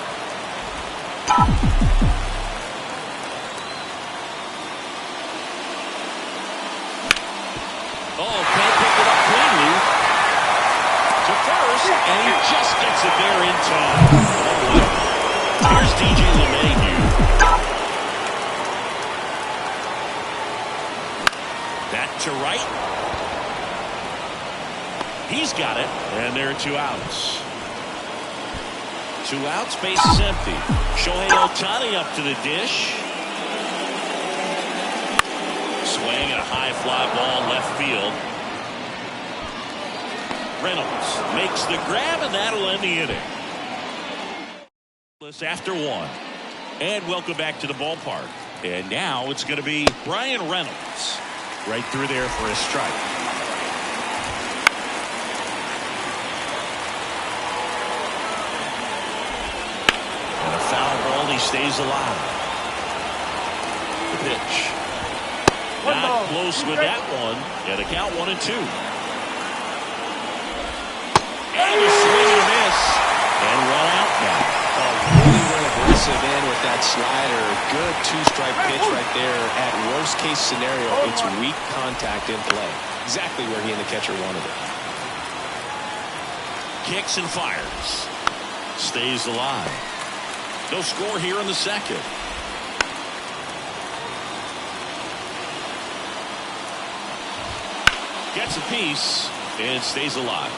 Oh, can't pick it up cleanly. To first, and he just gets it there in time. Here's DJ LeMahieu. Back to right. He's got it, and there are 2 outs. 2 outs, base is empty. Shohei Ohtani up to the dish. Swing and a high fly ball left field. Reynolds makes the grab, and that'll end the inning. After 1. And welcome back to the ballpark. And now it's going to be Brian Reynolds. Right through there for a strike. And a foul ball, he stays alive. The pitch. Not close with that one. And a count 1-2. And a swing and a miss. And 1 out now. Oh, really went aggressive in with that slider. Good 2-strike pitch right there. At worst case scenario, it's weak contact in play. Exactly where he and the catcher wanted it. Kicks and fires. Stays alive. No score here in the second. Gets a piece and stays alive.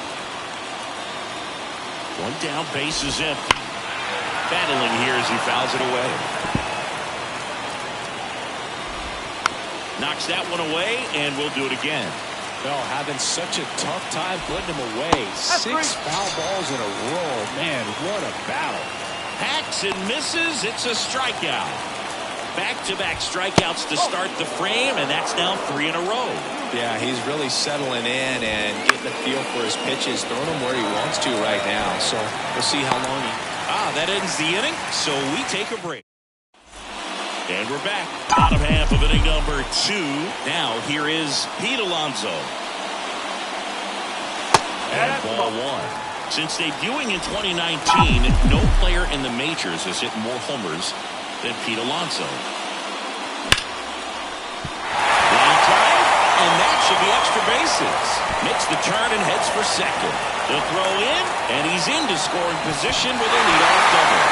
1 down, base is empty. Battling here as he fouls it away. Knocks that one away, and we'll do it again. No, having such a tough time putting him away. 6 foul balls in a row. Man, what a battle. Hacks and misses. It's a strikeout. Back-to-back strikeouts to start the frame, and that's now 3 in a row. Yeah, he's really settling in and getting a feel for his pitches, throwing them where he wants to right now. So we'll see how long he... That ends the inning, so we take a break. And we're back. Bottom half of inning number 2. Now here is Pete Alonso. And ball 1. Since debuting in 2019, no player in the majors has hit more homers than Pete Alonso. Line drive, and that should be extra bases. Makes the turn and heads for second. The throw in, and he's into scoring position with a leadoff double.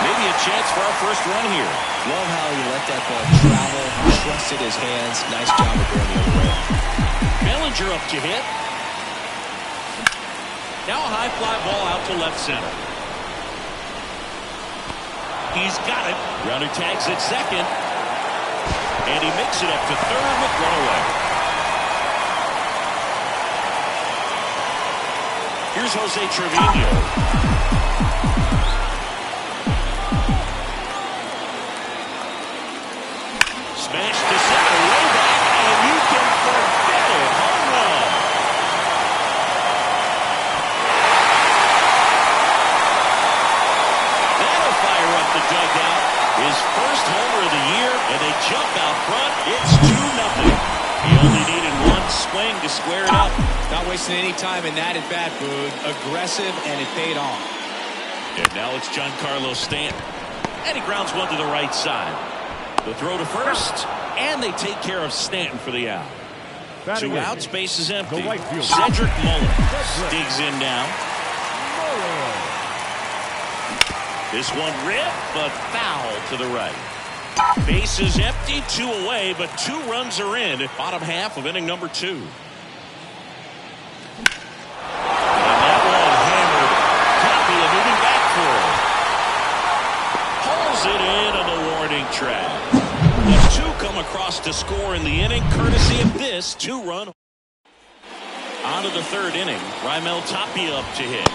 Maybe a chance for our first run here. Love how he let that ball travel, trusted his hands. Nice job of going the other way. Bellinger up to hit. Now a high fly ball out to left center. He's got it. Runner tags at second. And he makes it up to third with 1 away. Here's Jose Trevino. Smash to center, way back, and you can forget it. Home run. That'll fire up the dugout. His first homer of the year, and they jump out front. It's 2-0. He only needed 1 swing to square it up. Not wasting any time in that at-bat, Boog. Aggressive, and it paid off. And now it's Giancarlo Stanton. And he grounds one to the right side. The throw to first, and they take care of Stanton for the out. 2 outs, base is empty. Cedric Mullins digs in now. This one ripped, but foul to the right. Base is empty, 2 away, but 2 runs are in. Bottom half of inning number 2. And that one hammered. Tapia moving back for it. Pulls it in on the warning track. The 2 come across to score in the inning, courtesy of this 2-run. On to the 3rd inning. Raimel Tapia up to hit.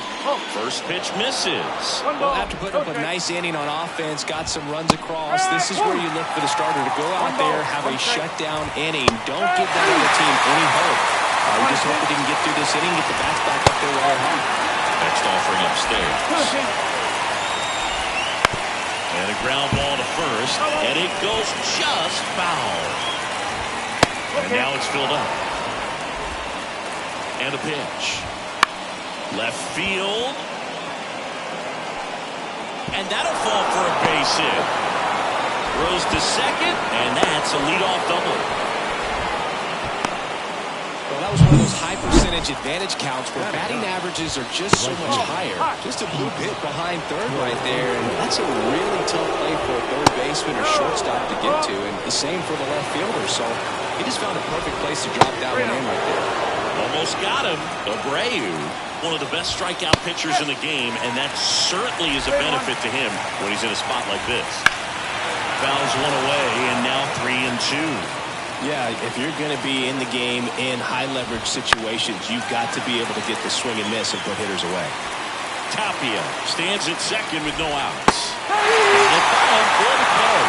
First pitch misses. Well, after putting up a nice inning on offense, got some runs across, this is where you look for the starter to go out there, have a shutdown inning. Don't give that other team any hope. We just hope that he can get through this inning, get the bats back up there where they're hot. Next offering upstairs. And a ground ball to first, and it goes just foul. And now it's filled up. And a pitch. Left field. And that'll fall for a base hit. Throws to second, and that's a leadoff double. Well, that was one of those high percentage advantage counts where batting averages are just so much higher. Just a blue hit behind third right there, and that's a really tough play for a third baseman or shortstop to get to, and the same for the left fielder. So he just found a perfect place to drop that one in right there. Almost got him. Abreu, one of the best strikeout pitchers in the game, and that certainly is a benefit to him when he's in a spot like this. Fouls one away, and now 3-2. Yeah, if you're going to be in the game in high leverage situations, you've got to be able to get the swing and miss and put hitters away. Tapia stands at second with no outs. The foul for the play.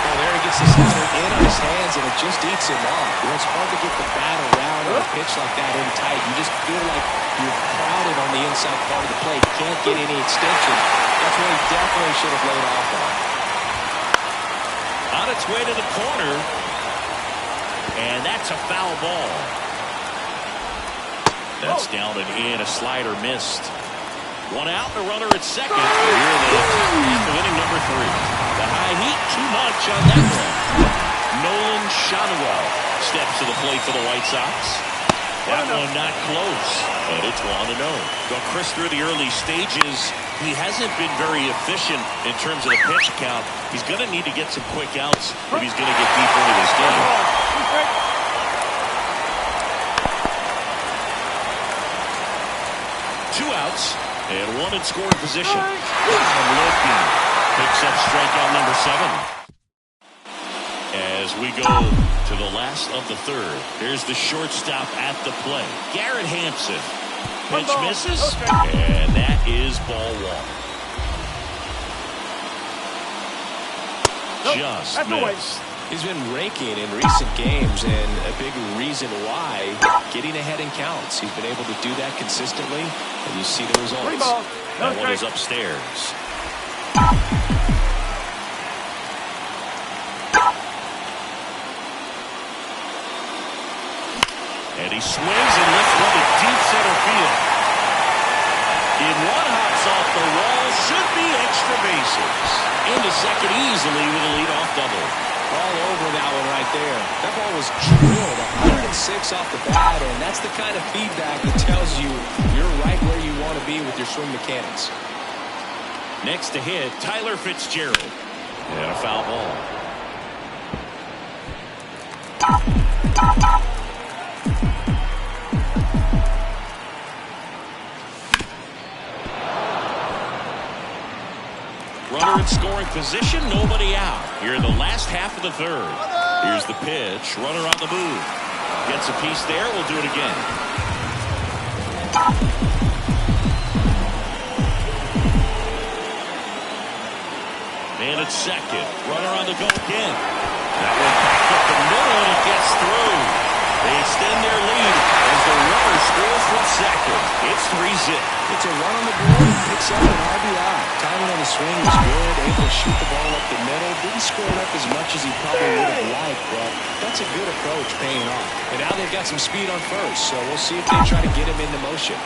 Well, there he gets the slider in on his hands, and it just eats him off. It's hard to get the bat around on a pitch like that in tight. You just feel like you're crowded on the inside part of the plate. Can't get any extension. That's what he definitely should have laid off on. On its way to the corner. And that's a foul ball. That's down and in. A slider missed. One out, and a runner at second. Here in the top half of inning number 3. The high heat, too much on that one. Nolan Shotwell steps to the plate for the White Sox. That one not close, but it's 1-0. Well, Chris, through the early stages, he hasn't been very efficient in terms of the pitch count. He's going to need to get some quick outs if he's going to get deep into this game. 2 outs and 1 in scoring position. Looking picks up strikeout number 7. As we go to the last of the third, here's the shortstop at the plate, Garrett Hampson. Pitch misses, and that is ball 1. Just missed. He's been raking in recent games, and a big reason why, getting ahead in counts. He's been able to do that consistently, and you see the results. That one is upstairs. And he swings and lifts one to deep center field. In one, hops off the wall, should be extra bases. Into second easily with a leadoff double. All over that one right there. That ball was drilled 106 off the bat, and that's the kind of feedback that tells you you're right where you want to be with your swing mechanics. Next to hit, Tyler Fitzgerald. And a foul ball. Runner in scoring position, nobody out. Here in the last half of the third. Here's the pitch, runner on the move. Gets a piece there, we'll do it again. Man at second, runner on the go again. That one back up the middle and it gets through. They extend their lead as the runner scores from second. It's 3-zip. It's a run on the board, picks up an RBI. Timing on the swing was good, able to shoot the ball up the middle. Didn't score it up as much as he probably would have liked, but that's a good approach paying off. And now they've got some speed on first, so we'll see if they try to get him into motion.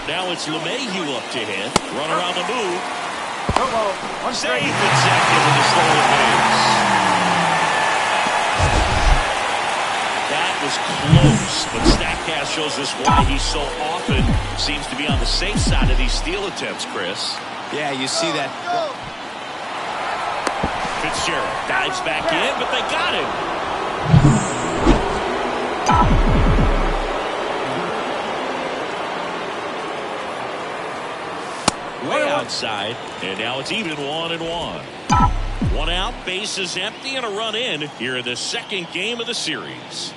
Now it's LeMahieu up to hit. Runner on the move. One Safe at second with a stolen base. That was close, but StatCast shows us why he so often seems to be on the safe side of these steal attempts, Chris. Yeah, you see that. Fitzgerald dives back in, but they got him. Way outside, and now it's even 1-1. 1 out, bases empty, and a run in here in the second game of the series.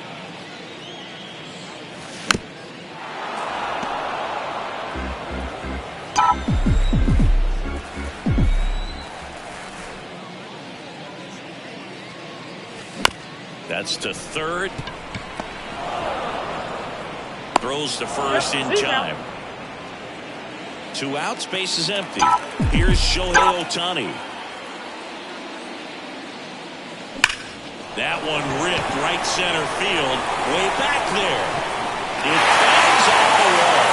That's to third. Throws to first in time. 2 outs, base is empty. Here's Shohei Ohtani. That one ripped right center field. Way back there. It bangs off the wall.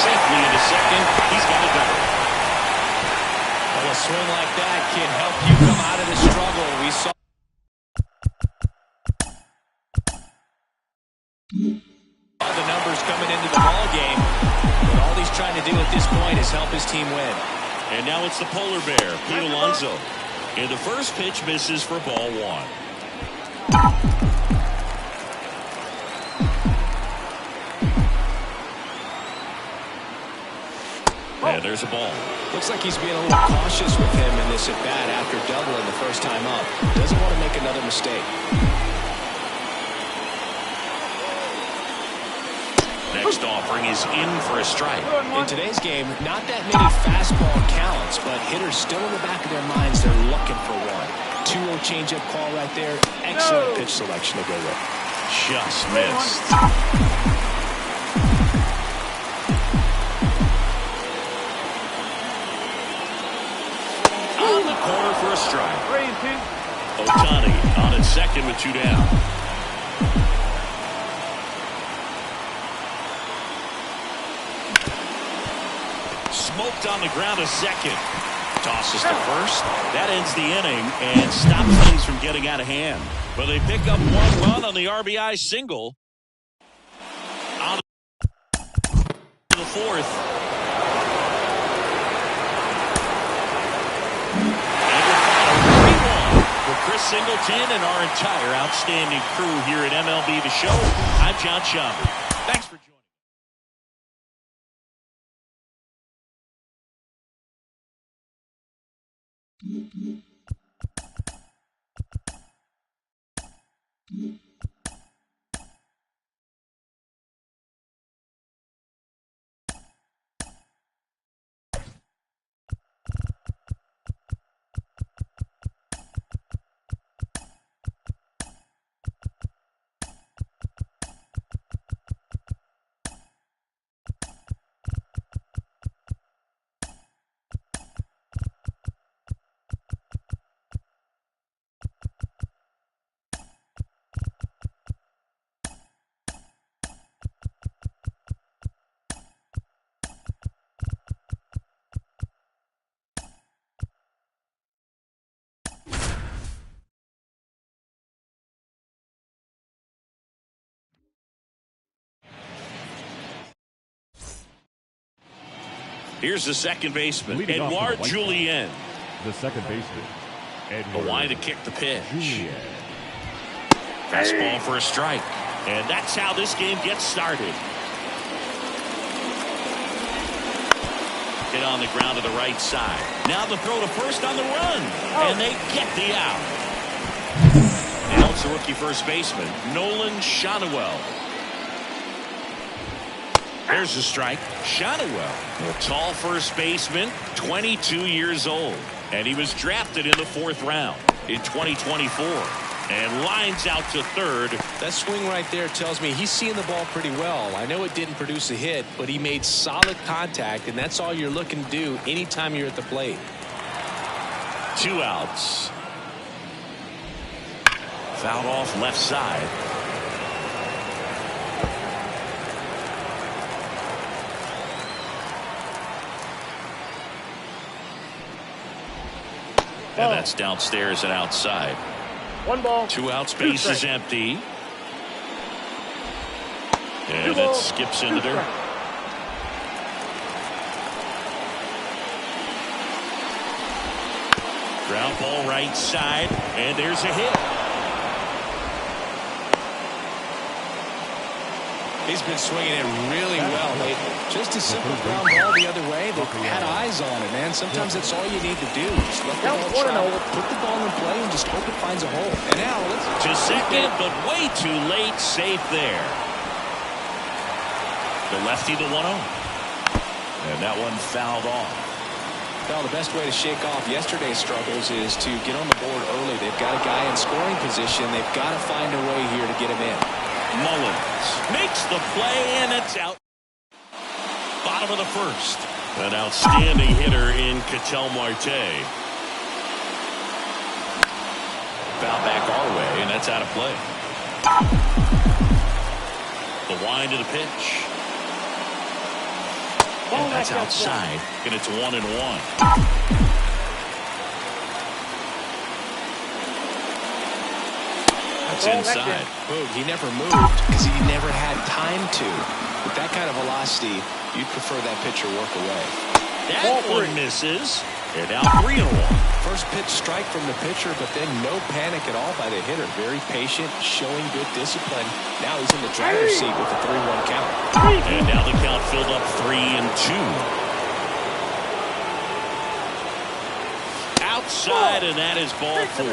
Safely into second. He's got a double. Well, a swing like that can help you come out of the struggle. We saw The numbers coming into the ball game, but all he's trying to do at this point is help his team win. And now it's the polar bear, Pete Alonso. And the first pitch misses for ball one. And there's a ball. Looks like he's being a little cautious with him in this at-bat after doubling the first time up. Doesn't want to make another mistake. Next offering is in for a strike. In today's game, not that many fastball counts, but hitters still in the back of their minds, they're looking for one. 2-0 changeup call right there. Excellent pitch selection to go with. Just missed. On the corner for a strike. Ohtani on at second with 2 down. Smoked on the ground a second. Tosses to first. That ends the inning and stops things from getting out of hand. But they pick up 1 run on the RBI single. On the fourth. For Chris Singleton and our entire outstanding crew here at MLB The Show, I'm John Schaumburg. Thanks for joining. Here's the second baseman, Edouard Julien. The second baseman, Edouard. The line to kick the pitch. Fastball for a strike. And that's how this game gets started. Hit on the ground to the right side. Now the throw to first on the run. And they get the out. Now it's the rookie first baseman, Nolan Schanuel. There's the strike. Schanuel, a tall first baseman, 22 years old. And he was drafted in the 4th round in 2024. And lines out to third. That swing right there tells me he's seeing the ball pretty well. I know it didn't produce a hit, but he made solid contact, and that's all you're looking to do anytime you're at the plate. 2 outs. Fouled off left side. And that's downstairs and outside. 1 ball. 2 outs, base is empty. And it skips into there. Ground ball right side, and there's a hit. He's been swinging it really well lately. Just a simple ground ball the other way. They've had eyes on it, man. Sometimes that's all you need to do. Just let the ball travel, put the ball in play, and just hope it finds a hole. And now let's to second, but way too late. Safe there. The lefty, the 1-0. And that one fouled off. Well, the best way to shake off yesterday's struggles is to get on the board early. They've got a guy in scoring position. They've got to find a way here to get him in. Mullins makes the play, and it's out. Bottom of the first. An outstanding hitter in Ketel Marte. Foul back our way, and that's out of play. The wind of the pitch. And that's outside, and it's 1-1. It's inside. Boom, he never moved because he never had time to. With that kind of velocity, you'd prefer that pitcher work away. That one misses. And now 3-1. First pitch strike from the pitcher, but then no panic at all by the hitter. Very patient, showing good discipline. Now he's in the driver's seat with a 3-1 count. And now the count filled up 3-2. Outside, and that is ball 4.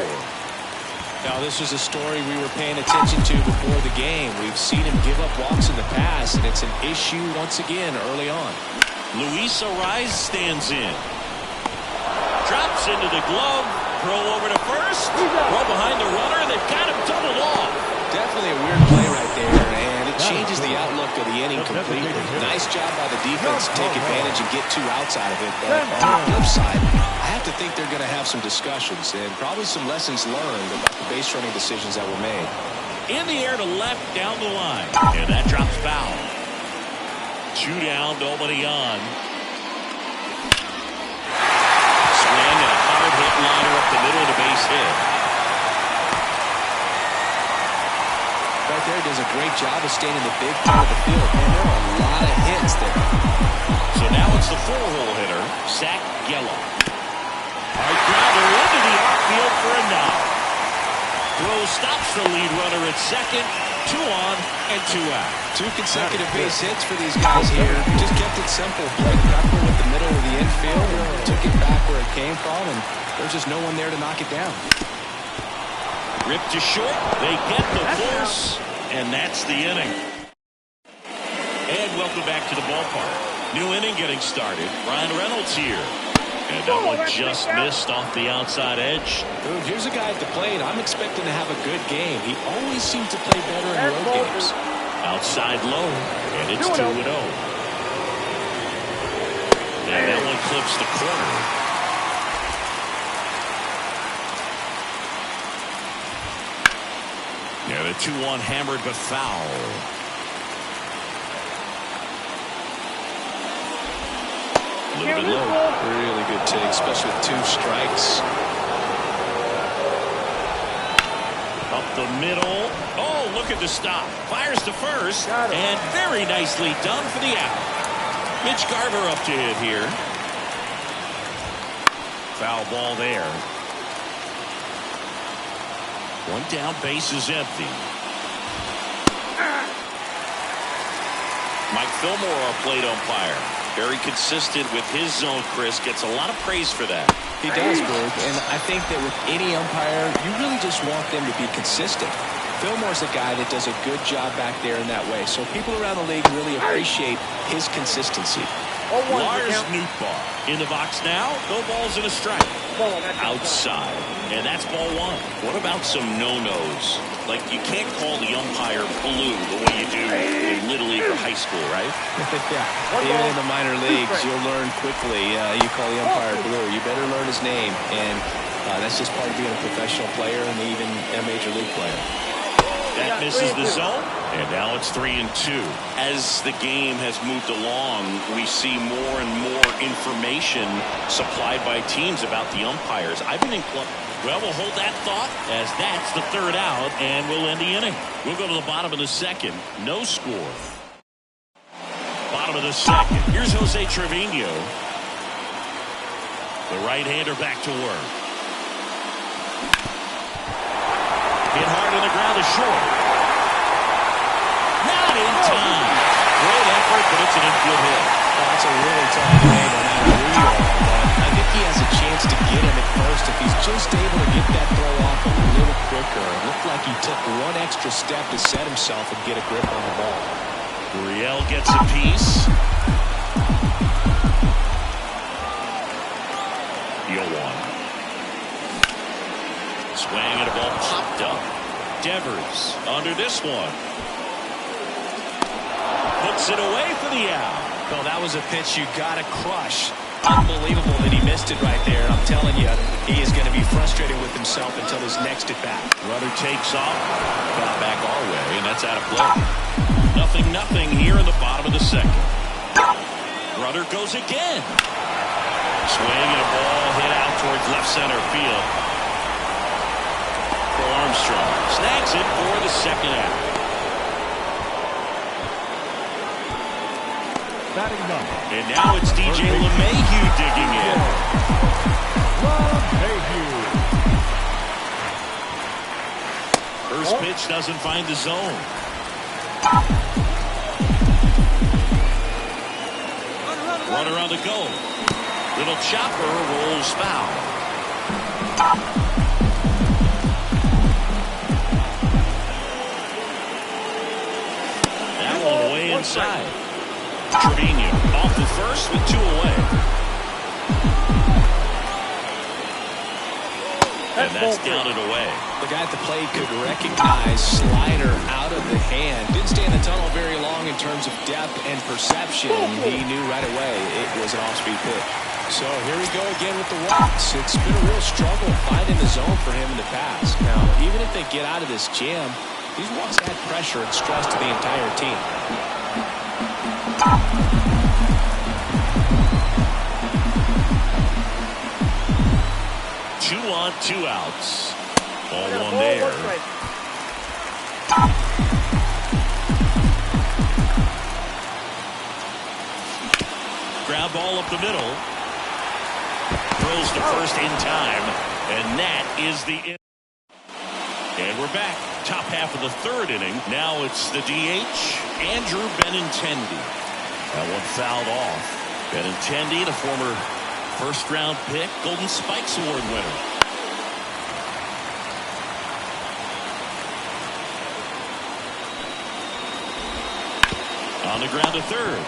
Now, this is a story we were paying attention to before the game. We've seen him give up walks in the past, and it's an issue once again early on. Luis Arraez stands in. Drops into the glove. Throw over to first. Throw behind the runner. They've got him doubled off. Definitely a weird play right there, and it changes the outlook of the inning completely. Nice job by the defense to take advantage and get 2 outs out of it. But on the flip side, I have to think they're going to have some discussions and probably some lessons learned about the base running decisions that were made. In the air to left, down the line. And that drops foul. 2 down, nobody on. Swing and a hard hit liner up the middle of the base hit. Right there, does a great job of staying in the big part of the field. Man, there are a lot of hits there. So now it's the 4-hole hitter, Zach Gallo. Hard grounder into the outfield for a knock. Throw stops the lead runner at second. 2 on and 2 out. 2 consecutive base hits for these guys here. Just kept it simple. Played Pepper with the middle of the infield. Took it back where it came from, and there's just no one there to knock it down. Ripped to short. They get the force, and that's the inning. And welcome back to the ballpark. New inning getting started. Ryan Reynolds here. And that one just missed off the outside edge. Boom, here's a guy at the plate. I'm expecting to have a good game. He always seems to play better in road games. Outside low, and it's 2-0. And that one clips the corner. Yeah, the 2-1 hammered but foul. A little bit low. Really good take, especially with 2 strikes. Up the middle. Oh, look at the stop. Fires to first. And very nicely done for the out. Mitch Garver up to hit here. Foul ball there. 1 down, base is empty. Mike Fillmore, our plate umpire. Very consistent with his zone, Chris. Gets a lot of praise for that. He does, Berg. And I think that with any umpire, you really just want them to be consistent. Fillmore's a guy that does a good job back there in that way. So people around the league really appreciate his consistency. Lars Nootbaar in the box now. No balls and a strike. Outside. And that's ball 1. What about some no-nos? Like, you can't call the umpire blue the way you do in Little League or high school, right? Yeah. Even in the minor leagues, you'll learn quickly. You call the umpire blue. You better learn his name. And that's just part of being a professional player and even a major league player. That misses the zone, and now it's 3-2. As the game has moved along, we see more and more information supplied by teams about the umpires. I've been in club. Well, we'll hold that thought as that's the 3rd out, and we'll end the inning. We'll go to the bottom of the 2nd. No score. Bottom of the 2nd. Here's Jose Trevino. The right-hander back to work. Hit hard on the ground to short. Not in time. Great effort, but it's an infield hit. Well, that's a really tough play no matter who you are. But I think he has a chance to get him at first if he's just able to get that throw off a little quicker. It looked like he took 1 extra step to set himself and get a grip on the ball. Gurriel gets a piece. The 0-1. Swang and a ball popped up. Devers under this one. Puts it away for the out. Well, that was a pitch you got to crush. Unbelievable that he missed it right there. I'm telling you, he is going to be frustrated with himself until his next at bat. Runner takes off. Got back our way, and that's out of play. 0-0 here in the bottom of the 2nd. Runner goes again. Swing and a ball hit out towards left center field. Full Armstrong snags it for the second out. Batting number. And now it's DJ LeMahieu digging in. LeMahieu. First pitch doesn't find the zone. Runner on the go. Little chopper rolls foul. That one way inside. Trevino off the first with 2 away. And that's down and away. The guy at the plate could recognize slider out of the hand. Didn't stay in the tunnel very long in terms of depth and perception. He knew right away it was an off-speed pitch. So here we go again with the walks. It's been a real struggle finding the zone for him in the past. Now, even if they get out of this jam, these walks add pressure and stress to the entire team. 2 on, 2 outs. Ball one there. Ground ball up the middle. Throws to first in time. And that is the end. And we're back. Top half of the third inning. Now it's the DH, Andrew Benintendi. That one fouled off. Benintendi, the former first-round pick, Golden Spikes Award winner. On the ground to third.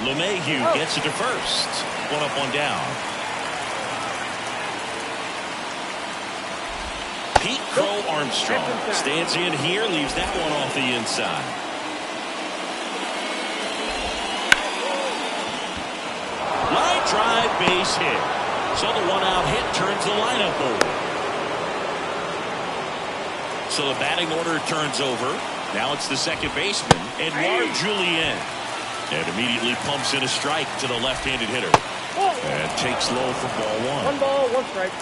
LeMahieu gets it to first. 1 up, 1 down. Pete Crow Armstrong stands in here, leaves that one off the inside. Line drive, base hit. So the 1-out hit turns the lineup over. So the batting order turns over. Now it's the second baseman, Edouard Julien. And immediately pumps in a strike to the left-handed hitter. And takes low for ball 1. 1 ball, 1 strike.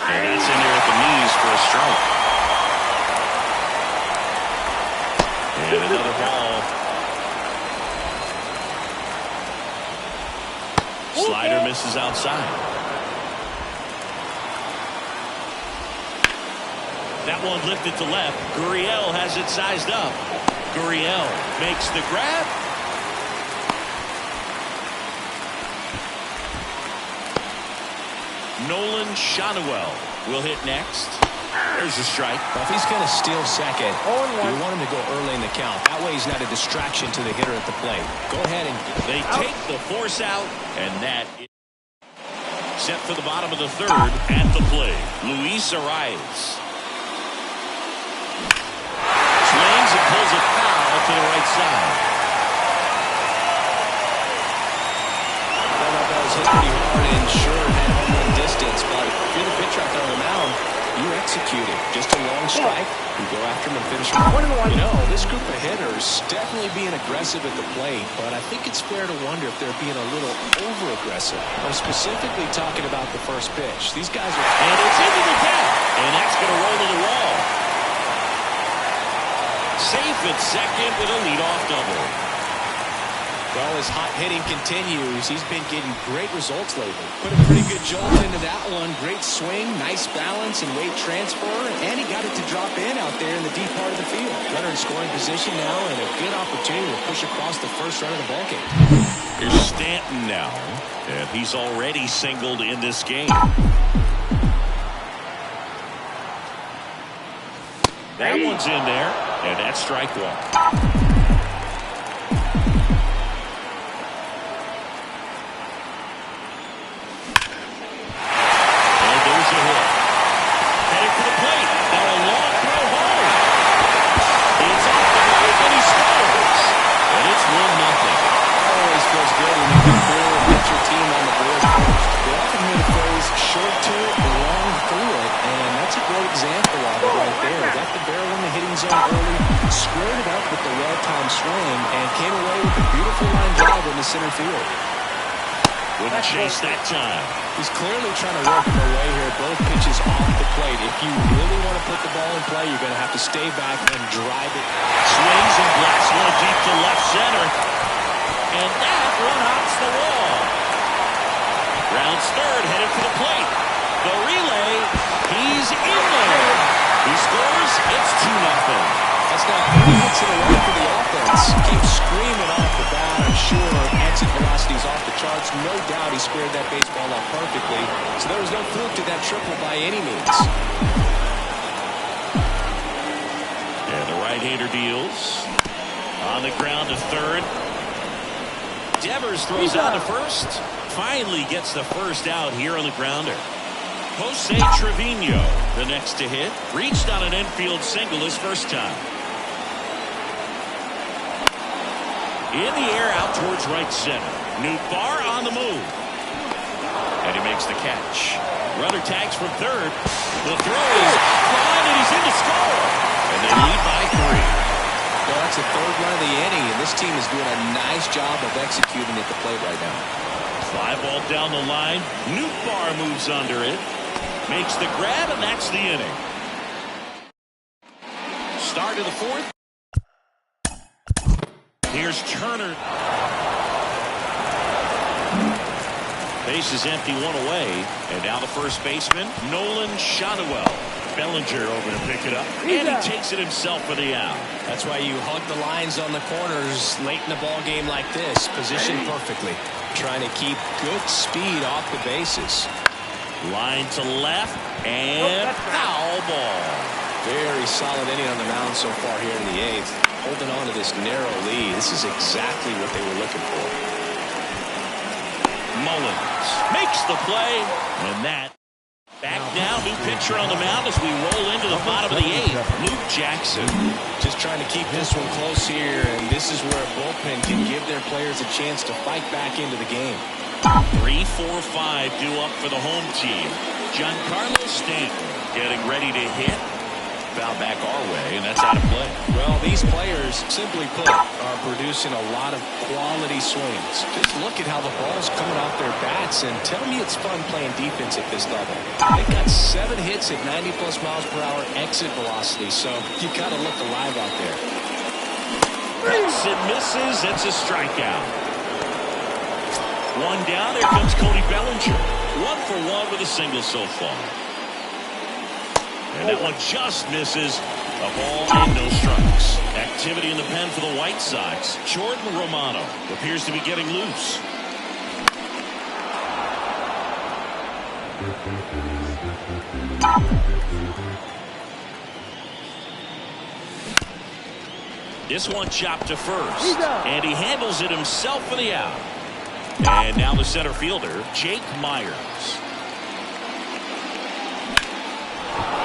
And that's in there at the knees for a strike. And another ball. Slider misses outside. That one lifted to left. Gurriel has it sized up. Gurriel makes the grab. Nolan Schanuel will hit next. There's a strike. Well, if he's going to steal second, you want him to go early in the count. That way he's not a distraction to the hitter at the plate. Go ahead and they take the force out, and that is set for the bottom of the third at the plate. Luis Arias swings and pulls a foul to the right side. That was hit pretty hard and sure had home run distance, but if you're the pitcher out there on the mound, you execute it. Just a long strike. You go after him and finish him. You know, this group of hitters definitely being aggressive at the plate, but I think it's fair to wonder if they're being a little over-aggressive. I'm specifically talking about the first pitch. These guys are... And it's into the gap. And that's going to roll to the wall. Safe at second with a leadoff double. Well, his hot hitting continues. He's been getting great results lately. Put a pretty good jolt into that one. Great swing, nice balance and weight transfer. And he got it to drop in out there in the deep part of the field. Runner in scoring position now and a good opportunity to push across the first run of the ballgame. Here's Stanton now. And he's already singled in this game. That one's in there. And that's strike 1. Swing and came away with a beautiful line drive in the center field. Wouldn't chase that time. He's clearly trying to work him away here. Both pitches off the plate. If you really want to put the ball in play, you're going to have to stay back and drive it. Swings and blasts one deep to left center. And that one hops the wall. Rounds third, headed for the plate. The relay, he's in there. He scores, it's 2-0. That's now 3 hits in a row for the offense. Came screaming off the bat. I'm sure exit velocity's off the charts. No doubt he squared that baseball up perfectly. So there was no fluke to that triple by any means. And the right-hander deals. On the ground to third. Devers throws out to first. Finally gets the first out here on the grounder. Jose Trevino, the next to hit. Reached on an infield single his first time. In the air out towards right center. Nootbaar on the move. And he makes the catch. Runner tags from third. The throw is gone and he's in to score. And they lead by 3. Well, that's the third run of the inning, and this team is doing a nice job of executing at the plate right now. Fly ball down the line. Nootbaar moves under it. Makes the grab, and that's the inning. Start of the fourth. Here's Turner. Base is empty, one away. And now the first baseman, Nolan Shotwell. Bellinger over to pick it up. And he takes it himself for the out. That's why you hug the lines on the corners late in the ball game like this. Positioned perfectly. Trying to keep good speed off the bases. Line to left. And foul ball. Very solid inning on the mound so far here in the 8th. Holding on to this narrow lead. This is exactly what they were looking for. Mullins makes the play. And that. Back now, new pitcher on the mound as we roll into the bottom of the 8th. Luke Jackson. Just trying to keep this one close here, and this is where a bullpen can give their players a chance to fight back into the game. 3, 4, 5 due up for the home team. Giancarlo Stanton getting ready to hit. Foul back our way, and that's out of play. Well, these players, simply put, are producing a lot of quality swings. Just look at how the ball's coming off their bats, and tell me it's fun playing defense at this level. They've got 7 hits at 90+ miles per hour exit velocity, so you got to look alive out there. It misses. It's a strikeout. One down. Here comes Cody Bellinger. 1 for 1 with a single so far. And that one just misses. A ball and no strikes. Activity in the pen for the White Sox. Jordan Romano appears to be getting loose. This one chopped to first. And he handles it himself for the out. And now the center fielder, Jake Myers.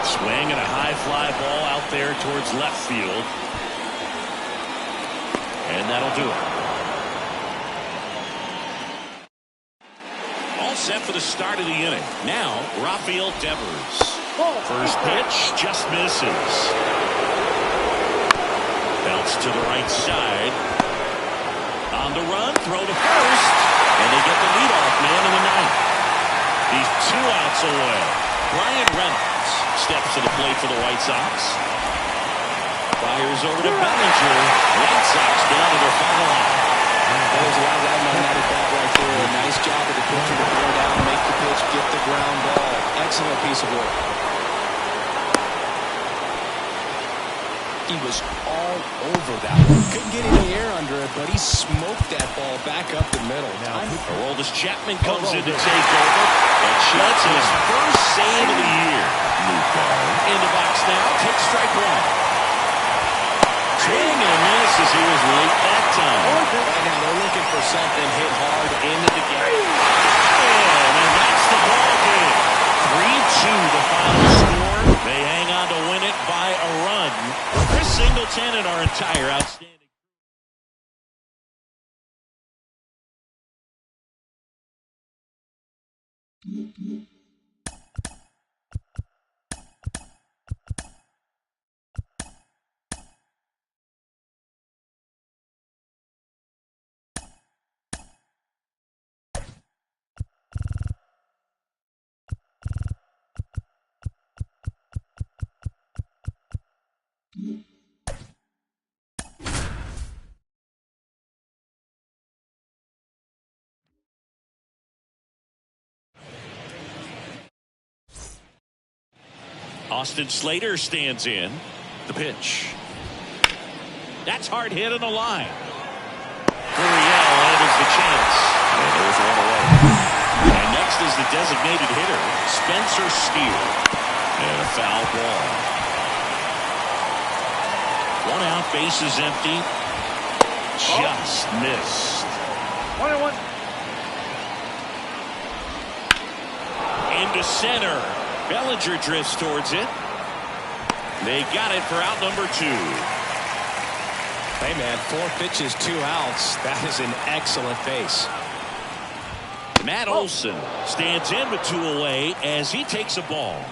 Swing and a high fly ball out there towards left field. And that'll do it. All set for the start of the inning. Now, Rafael Devers. First pitch just misses. Bounce to the right side. On the run, throw to first. And they get the leadoff man in the ninth. He's 2 outs away. Brian Reynolds steps to the plate for the White Sox. Fires over to Bellinger. White Sox down to their final out. There's a lot riding on that at bat right there. A nice job of the pitcher to throw down, make the pitch, get the ground ball. Excellent piece of work. He was all over that one. Couldn't get any air under it, but he smoked that ball back up the middle. Now, Aroldis Chapman comes in to take over. And Chance his first save of the year. In the box now, takes strike 1. Swing and a miss as he was late that time. Right now, they're looking for something hit hard into the game. And that's the ball game. 3-2 the final score. They hang on to win it by a run. Chris Singleton and our entire outstanding. Austin Slater stands in. The pitch. That's hard hit on the line. Gurriel enters the chance. And there's one away. And next is the designated hitter, Spencer Steer. And a foul ball. One out, bases empty. Just missed. 1-1. Into center. Bellinger drifts towards it. They got it for out number 2. Hey, man, 4 pitches, 2 outs. That is an excellent base. Matt Olson stands in with 2 away as he takes a ball.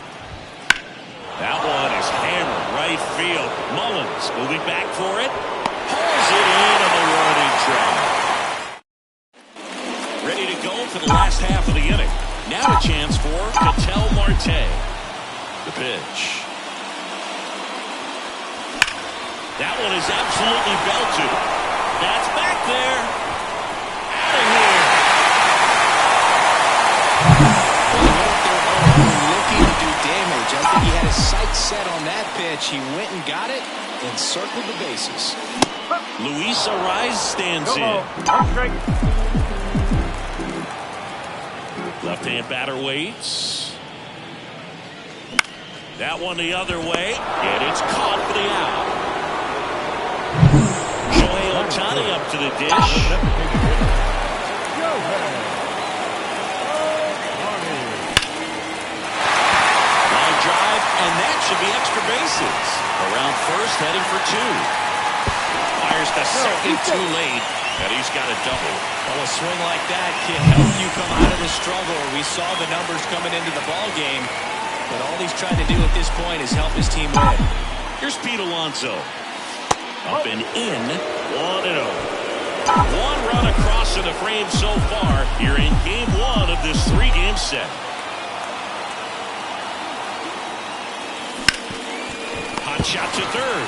That one is hammered right field. Mullins moving back for it. Pulls it in on the warning track. Ready to go for the last half of the inning. Now a chance for Ketel Marte. The pitch. That one is absolutely belted. That's back there. Out of here. Looking to do damage. I think he had his sights set on that pitch. He went and got it and circled the bases. Luis Arraez stands in. Left-hand batter waits. That one the other way, and it's caught for the out. Shohei Ohtani up to the dish. Line drive, and that should be extra bases. Around first, heading for 2. Fires the second too late, and he's got a double. Well, a swing like that can help you come out of the struggle. We saw the numbers coming into the ball game, but all he's trying to do at this point is help his team win. Here's Pete Alonso. Up and in, 1-0. 1 run across in the frame so far here in game 1 of this 3-game set. Hot shot to third.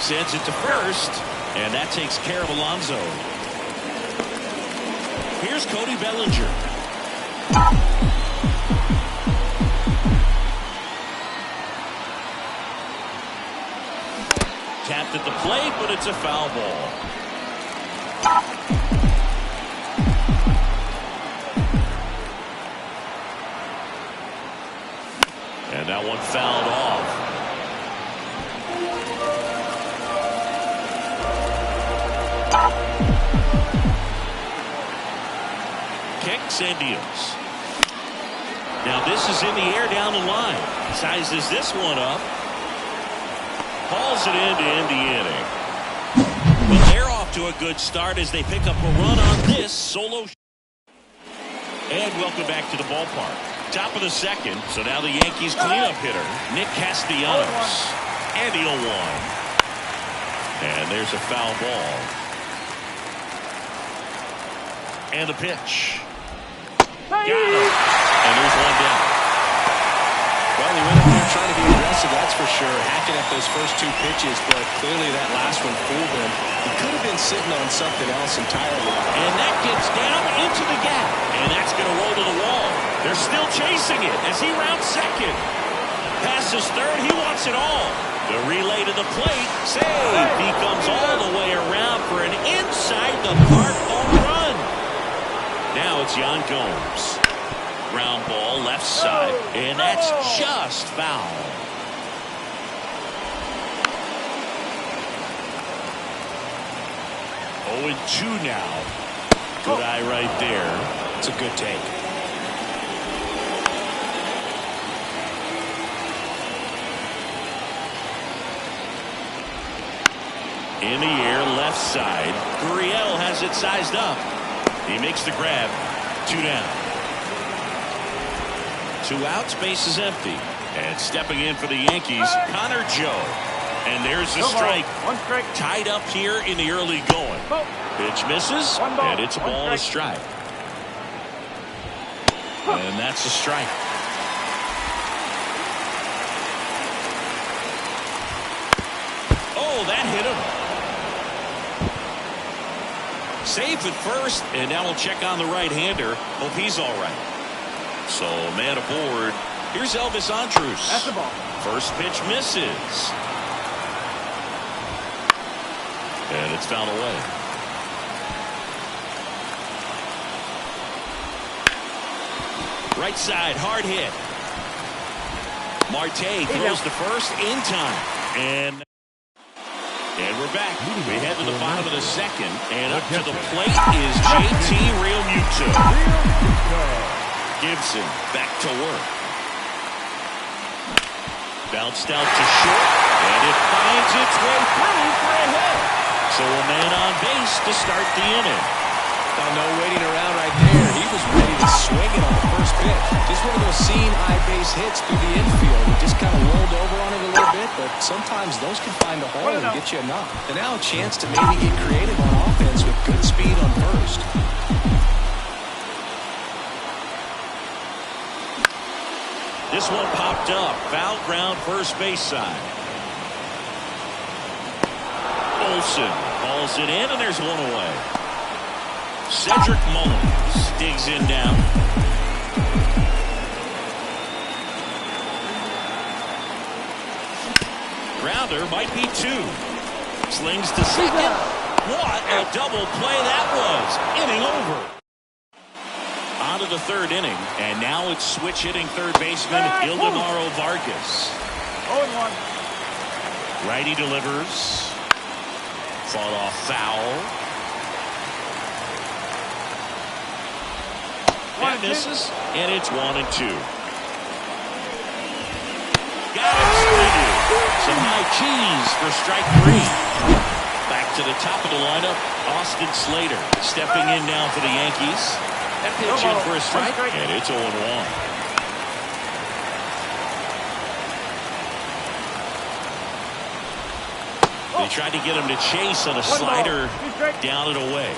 Sends it to first, and that takes care of Alonso. Here's Cody Bellinger. Tapped at the plate, but it's a foul ball. And that one fouled off. Kicks and deals. Now this is in the air down the line. Sizes this one up. Hauls it in to end the inning. Well, they're off to a good start as they pick up a run on this solo. And welcome back to the ballpark. Top of the second, so now the Yankees cleanup hitter, Nick Castellanos. And the 0-1. And there's a foul ball. And the pitch. Got him. And there's one down. Well, he went up there trying to be aggressive, that's for sure. Hacking at those first 2 pitches, but clearly that last one fooled him. He could have been sitting on something else entirely. And that gets down into the gap. And that's going to roll to the wall. They're still chasing it as he rounds second. Passes third. He wants it all. The relay to the plate. Save. He comes all the way around for an inside the park home run. Now it's Yan Gomes. Ground ball left side. And that's just foul. Oh, and 2 now. Good eye right there. It's a good take. In the air, left side. Gurriel has it sized up. He makes the grab. 2 down. 2 outs, base is empty. And stepping in for the Yankees, Connor Joe. And there's the strike. 1 strike. Tied up here in the early going. Pitch misses, and it's a ball and a strike. And that's a strike. Oh, that hit him. Safe at first, and now we'll check on the right-hander. Hope he's all right. So, man aboard. Here's Elvis Andrus. That's the ball. First pitch misses. And it's fouled away. Right side, hard hit. Marte throws to first in time. And we're back. We head to the bottom of the second. And up to the plate is JT Realmuto. Gibson back to work. Bounced out to short. And it finds its way through for a hit. So a man on base to start the inning. Oh, no waiting around right there. He was ready to swing it on the first pitch. Just one of those seeing eye base hits through the infield. He just kind of rolled over on it a little bit, but sometimes those can find a hole and get you a knock. And now a chance to maybe get creative on offense with good speed on first. This one popped up. Foul ground first base side. Olsen hauls it in, and there's one away. Cedric Mullins digs in down. Grounder might be two. Slings to second. What a double play that was. Inning over. On to the third inning, and now it's switch hitting third baseman Ildemaro Vargas. 0-1. Righty delivers. Fought off foul. That misses, and it's 1-2. Got him swinging. Some high cheese for strike three. Back to the top of the lineup, Austin Slater stepping in now for the Yankees. That pitch in for a strike, and it's 0-1. They tried to get him to chase on a slider down and away.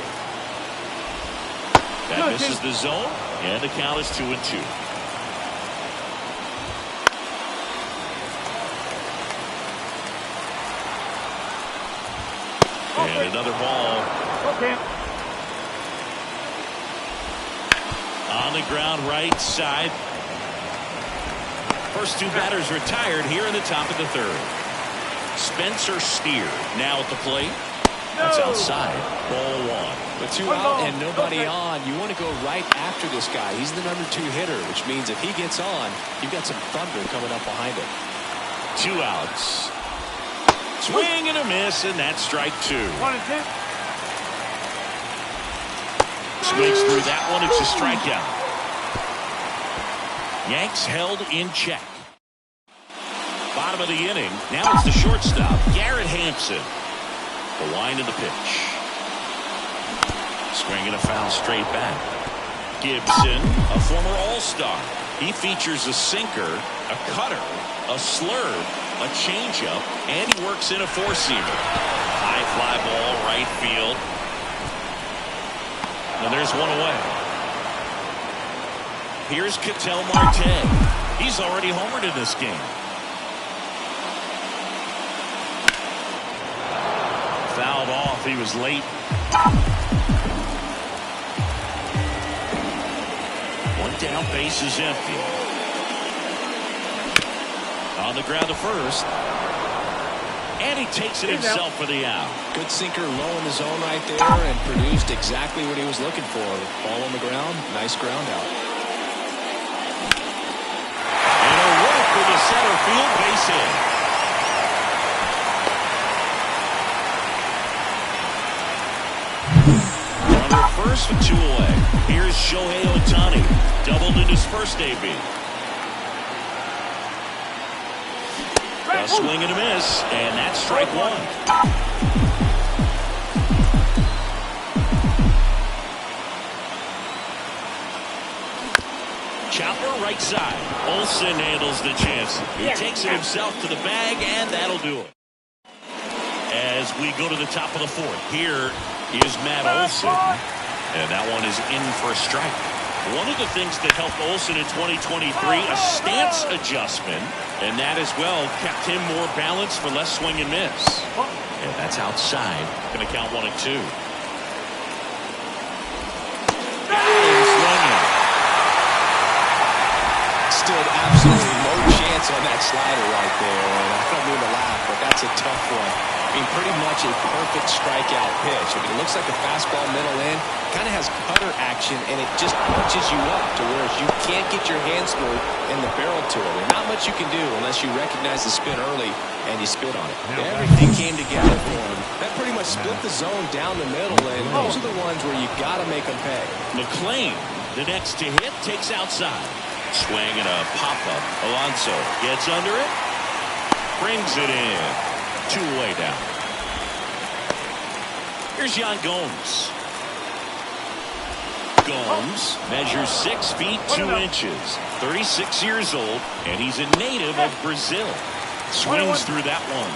That misses the zone, and the count is 2-2. And another ball. On the ground right side. First two batters retired here in the top of the third. Spencer Steer now at the plate. That's outside. Ball one. With two out and nobody on, you want to go right after this guy. He's the number 2 hitter, which means if he gets on, you've got some thunder coming up behind him. 2 outs. Swing and a miss, and that's strike 2. 1-2. Swings through that one. It's a strikeout. Yanks held in check. Bottom of the inning. Now it's the shortstop, Garrett Hampson. The wind of the pitch. Swing and a foul straight back. Gibson, a former All-Star. He features a sinker, a cutter, a slurve, a changeup, and he works in a four-seamer. High fly ball, right field. And there's one away. Here's Ketel Marte. He's already homered in this game. Fouled off. He was late. One down, base is empty. On the ground to first. And he takes it himself for the out. Good sinker low in the zone right there and produced exactly what he was looking for. Ball on the ground. Nice ground out. And a rope for the center field base hit. Runner first with 2 away. Here's Shohei Ohtani. Doubled in his first AB. A swing and a miss, and that's strike 1. Chopper right side. Olsen handles the chance. He takes it himself to the bag, and that'll do it. As we go to the top of the 4th, here is Matt Olsen, and that one is in for a strike. One of the things that helped Olsen in 2023, a stance adjustment, and that as well kept him more balanced for less swing and miss. And that's outside. Going to count 1 and 2. Got him swinging. Stood absolutely no chance on that slider right there, and I don't mean to laugh, but that's a tough one. I mean, pretty much a perfect strikeout pitch. I mean, it looks like a fastball middle in, kind of has cutter action, and it just punches you up to where you can't get your hands through in the barrel to it. And not much you can do unless you recognize the spin early and you spit on it. Everything came together for him. That pretty much split the zone down the middle, and those are the ones where you got to make them pay. McLean, the next to hit, takes outside. Swing and a pop-up. Alonso gets under it. Brings it in. 2 away down. Here's Yan Gomes. Gomes measures 6 feet 2 inches. 36 years old, and he's a native of Brazil. Swings through that one.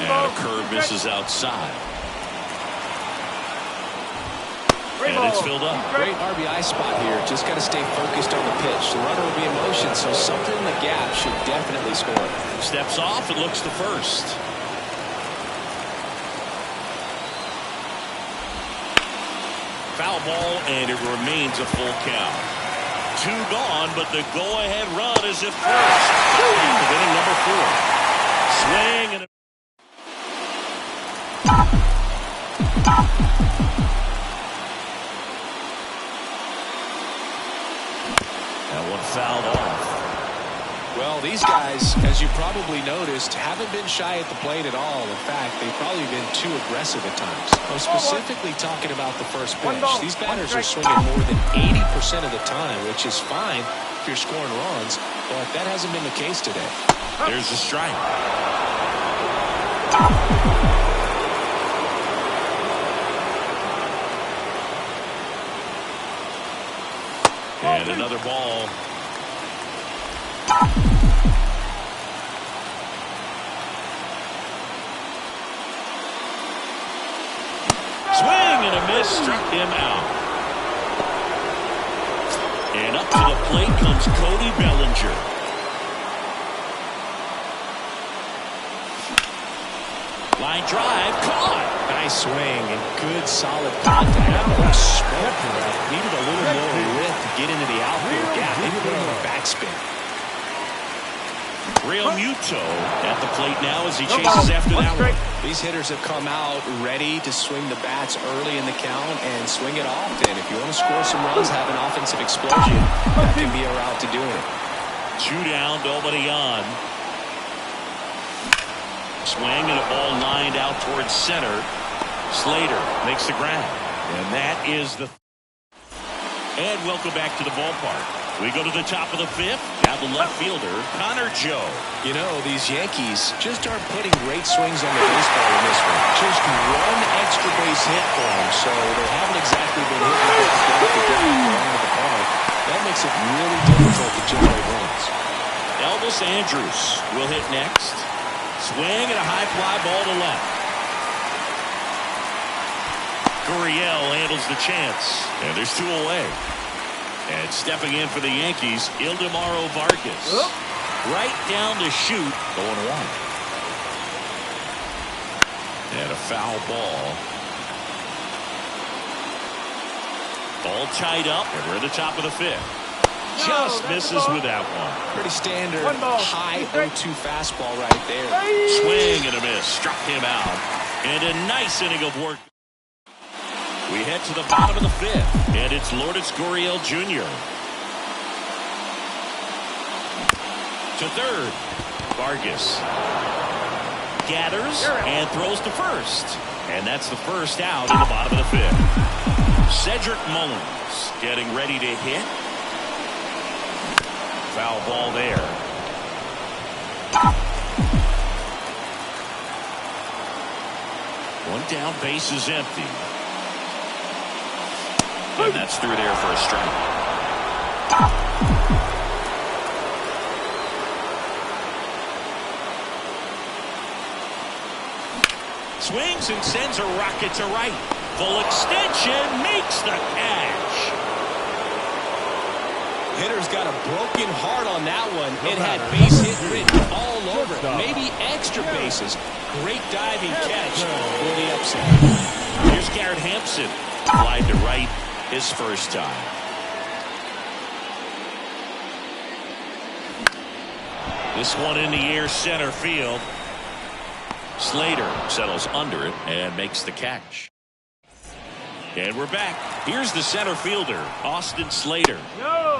And a curve misses outside. And it's filled up. Great RBI spot here. Just got to stay focused on the pitch. The runner will be in motion, so something in the gap should definitely score. Steps off and looks to first. Foul ball, and it remains a full count. 2 gone, but the go-ahead run is at first. Inning number 4. Swing and that one fouled off. Well, these guys, as you probably noticed, haven't been shy at the plate at all. In fact, they've probably been too aggressive at times. I'm specifically talking about the first pitch. These batters are swinging more than 80% of the time, which is fine if you're scoring runs, but that hasn't been the case today. There's a strike. And another ball. Swing and a miss, struck him out. And up to the plate comes Cody Bellinger. Line drive, caught. Nice swing and good solid contact. Smoke needed a little more lift to get into the outfield gap. Maybe a little more backspin. Real Muto at the plate now as he chases after that one. These hitters have come out ready to swing the bats early in the count and swing it often. If you want to score some runs, have an offensive explosion, that can be a route to doing it. 2 down, nobody on. Swing and a ball lined out towards center. Slater makes the grab. And that is the... And welcome back to the ballpark. We go to the top of the 5th. Now the left fielder, Connor Joe. You know, these Yankees just aren't putting great swings on the baseball in this one. Just one extra base hit for them, so they haven't exactly been hitting the ball down the ground around the park. That makes it really difficult to generate runs. Elvis Andrus will hit next. Swing and a high fly ball to left. Gurriel handles the chance, and there's 2 away. And stepping in for the Yankees, Ildemaro Vargas. Right down to shoot, going 1. And a foul ball. All tied up, and we're at the top of the 5th. Just misses with that one. Pretty standard high 0-2 fastball right there. Swing and a miss. Struck him out. And a nice inning of work. We head to the bottom of the 5th. And it's Lourdes Gurriel Jr. To third. Vargas gathers and throws to first. And that's the first out in the bottom of the 5th. Cedric Mullins getting ready to hit. Foul ball there. One down, base is empty. And that's through there for a strike. Swings and sends a rocket to right. Full extension makes the catch. Hitter's got a broken heart on that one. It had base hit written all over it. Maybe extra bases. Great diving catch for the upset. Here's Garrett Hampson. fly to right his first time. This one in the air, center field. Slater settles under it and makes the catch. And we're back. Here's the center fielder, Austin Slater.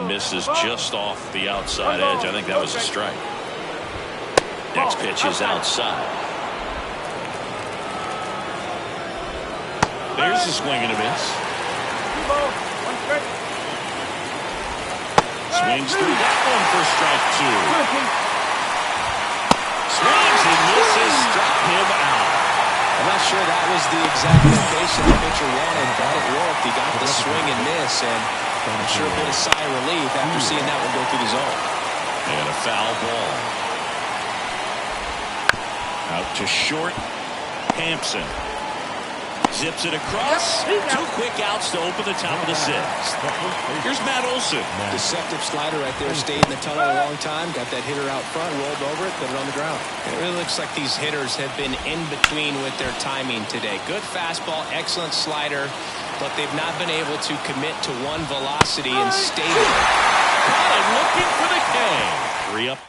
Misses just off the outside edge. I think that was a strike. Next pitch is outside. There's a swing and a miss. Swings through that one for strike two. Swings and misses, struck him out. I'm not sure that was the exact location the pitcher wanted, but it worked. He got the swing and miss, and I'm sure a bit of sigh of relief after seeing that one go through the zone. And a foul ball. Out to short. Hampson zips it across. Two quick outs to open the top of the sixth. Here's Matt Olson. Deceptive slider right there. Stayed in the tunnel a long time. Got that hitter out front. Rolled over it. Put it on the ground. It really looks like these hitters have been in between with their timing today. Good fastball. Excellent slider. But they've not been able to commit to one velocity and stay there. Caught him looking for the K. 3 up.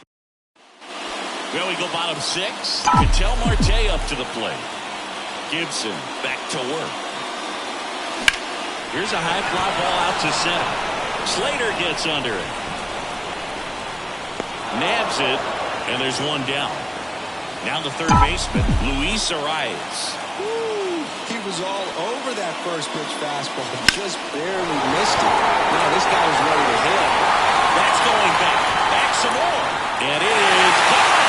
Well, we go bottom 6. Ketel Marte up to the plate. Gibson back to work. Here's a high fly ball out to center. Slater gets under it. Nabs it, and there's one down. Now the third baseman, Luis Arias. He was all over that first pitch fastball, just barely missed it. Now this guy was ready to hit. That's going back. Back some more. And it is gone.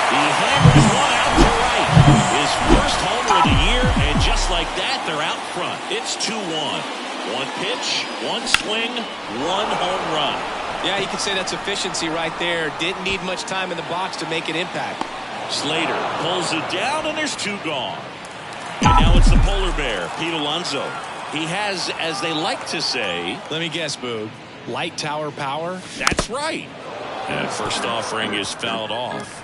He hammers one out to right. His first homer of the year, and just like that, they're out front. It's 2-1. One pitch, one swing, one home run. Yeah, you can say that's efficiency right there. Didn't need much time in the box to make an impact. Slater pulls it down, and there's 2 gone. And now it's the polar bear, Pete Alonso. He has, as they like to say... Let me guess, Boog. Light tower power? That's right. And first offering is fouled off.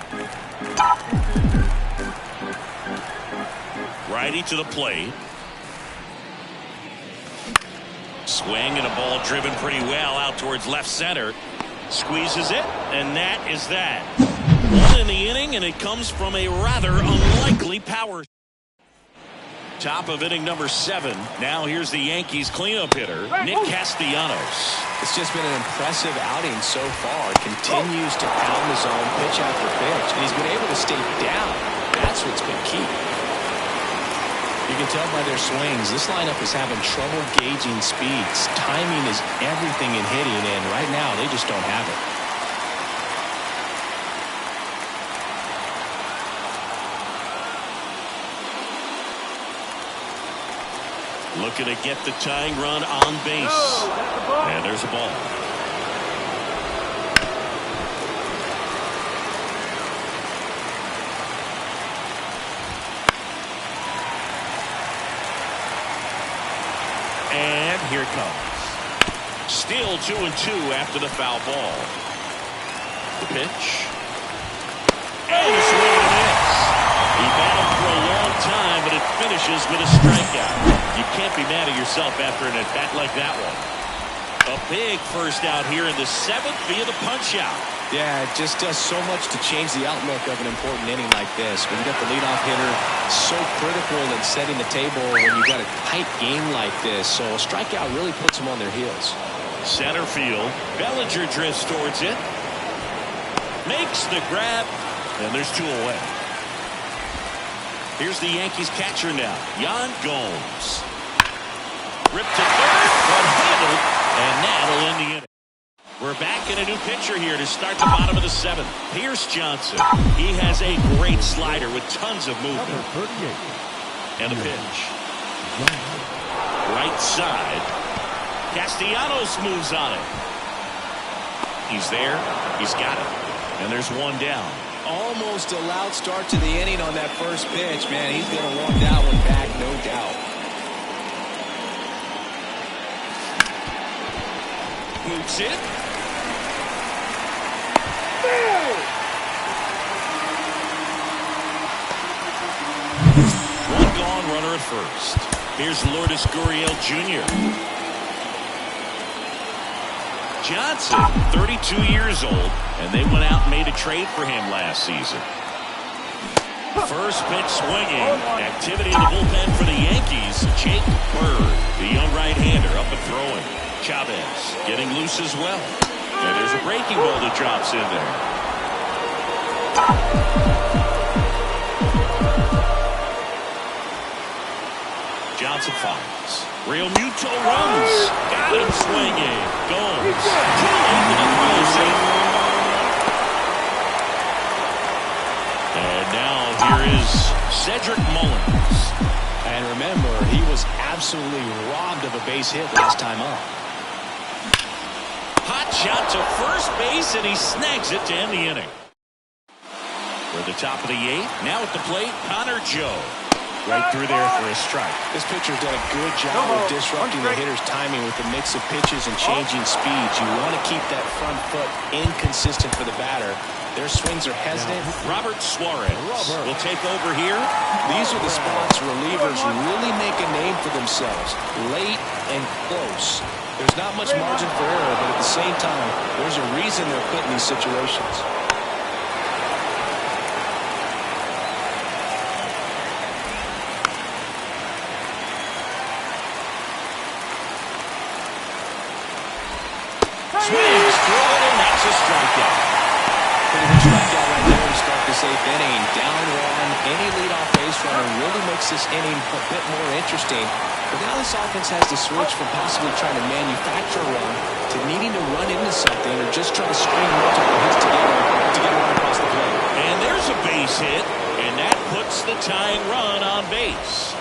Righty to the plate. Swing and a ball driven pretty well out towards left center. Squeezes it, and that is that. One in the inning, and it comes from a rather unlikely power. Top of inning number 7. Now here's the Yankees cleanup hitter, Nick Castellanos. It's just been an impressive outing so far. Continues to pound the zone pitch after pitch, and he's been able to stay down. That's what's been key. You can tell by their swings, this lineup is having trouble gauging speeds. Timing is everything in hitting, and right now they just don't have it. Looking to get the tying run on base. And there's a ball. And here it comes. Still 2-2 after the foul ball. The pitch. And a swing and a miss. He battled for a long time, but it finishes with a strikeout. You can't be mad at yourself after an at-bat like that one. A big first out here in the 7th via the punch-out. Yeah, it just does so much to change the outlook of an important inning like this. When you got the leadoff hitter, so critical in setting the table when you got a tight game like this. So a strikeout really puts them on their heels. Center field. Bellinger drifts towards it. Makes the grab. And there's 2 away. Here's the Yankees catcher now, Yan Gomes. Ripped to third, one-handed, and that'll end the inning. We're back in a new pitcher here to start the bottom of the 7th. Pierce Johnson. He has a great slider with tons of movement. And a pitch. Right side. Castellanos moves on it. He's there. He's got it. And there's one down. Almost a loud start to the inning on that first pitch. Man, he's going to want that one back, no doubt. Boots it. One gone, runner at first. Here's Lourdes Gurriel Jr. Johnson, 32 years old, and they went out and made a trade for him last season. First pitch swinging. Activity in the bullpen for the Yankees. Jake Bird, the young right-hander, up and throwing. Chavez getting loose as well. And there's a breaking ball that drops in there. Johnson fires. Real Muto runs. Got him swinging. Goes. Too late to the throw. Safe. And now here is Cedric Mullins. And remember, he was absolutely robbed of a base hit last time up. Hot shot to first base, and he snags it to end the inning. We're at the top of the 8th. Now at the plate, Connor Joe. Right through there for a strike. This pitcher's done a good job of disrupting the hitter's timing with the mix of pitches and changing speeds. You want to keep that front foot inconsistent for the batter. Their swings are hesitant. Robert Suarez will take over here. These are the spots relievers really make a name for themselves. Late and close. There's not much margin for error, but at the same time, there's a reason they're put in these situations. Swings through it, and that's a strikeout. Pretty good strikeout right there to start this 8th inning. Down 1, any leadoff base runner really makes this inning a bit more interesting. But now this offense has to switch from possibly trying to manufacture a run to needing to run into something or just try to string multiple hits together to get a run across the plate. And there's a base hit, and that puts the tying run on base.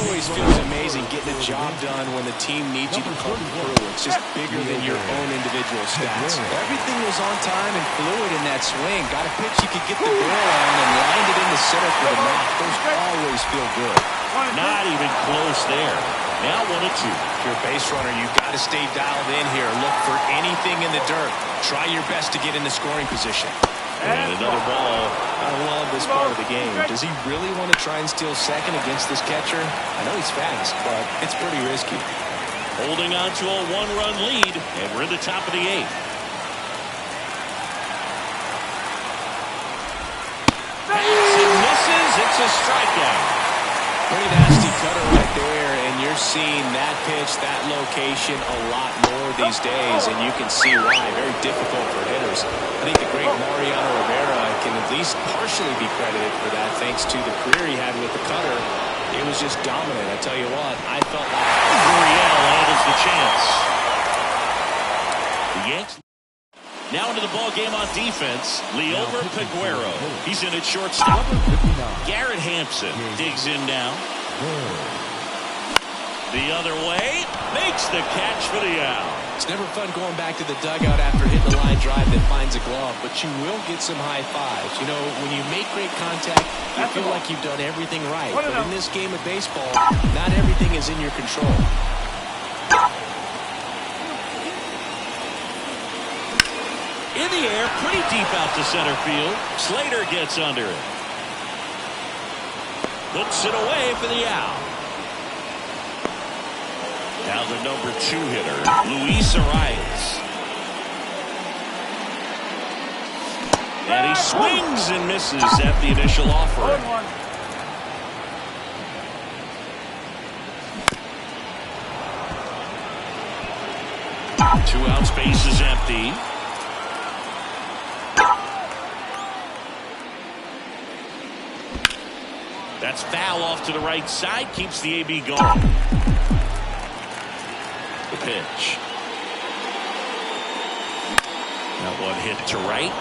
Always feels amazing getting a job done when the team needs you to come through. It's just bigger than your own individual stats. Everything was on time and fluid in that swing. Got a pitch you could get the barrel on and lined it in the center for the knock. Those always feel good. Not even close there. Now 1-2. If you're a base runner, you've got to stay dialed in here. Look for anything in the dirt. Try your best to get into scoring position. And another ball. I love this part of the game. Does he really want to try and steal second against this catcher? I know he's fast, but it's pretty risky. Holding on to a 1-run lead, and we're in the top of the 8th. It misses. It's a strikeout. Pretty nasty cutter right there, and you're seeing that pitch, that location a lot more these days, and you can see why. Very difficult for hitters. I think the great Mariano Rivera can at least partially be credited for that, thanks to the career he had with the cutter. It was just dominant. I tell you what, I felt like Gurriel handles the chance. The Yanks now into the ball game on defense. Liover Peguero. He's in at shortstop. Garrett Hampson digs in now. The other way. Makes the catch for the out. It's never fun going back to the dugout after hitting the line drive that finds a glove, but you will get some high fives. You know, when you make great contact, you feel like you've done everything right. But in this game of baseball, not everything is in your control. In the air, pretty deep out to center field. Slater gets under it. Puts it away for the out. Now the number 2 hitter, Luis Arias. And he swings and misses at the initial offering. 2 outs, base is empty. That's foul off to the right side. Keeps the AB going. The pitch. That one hit to right.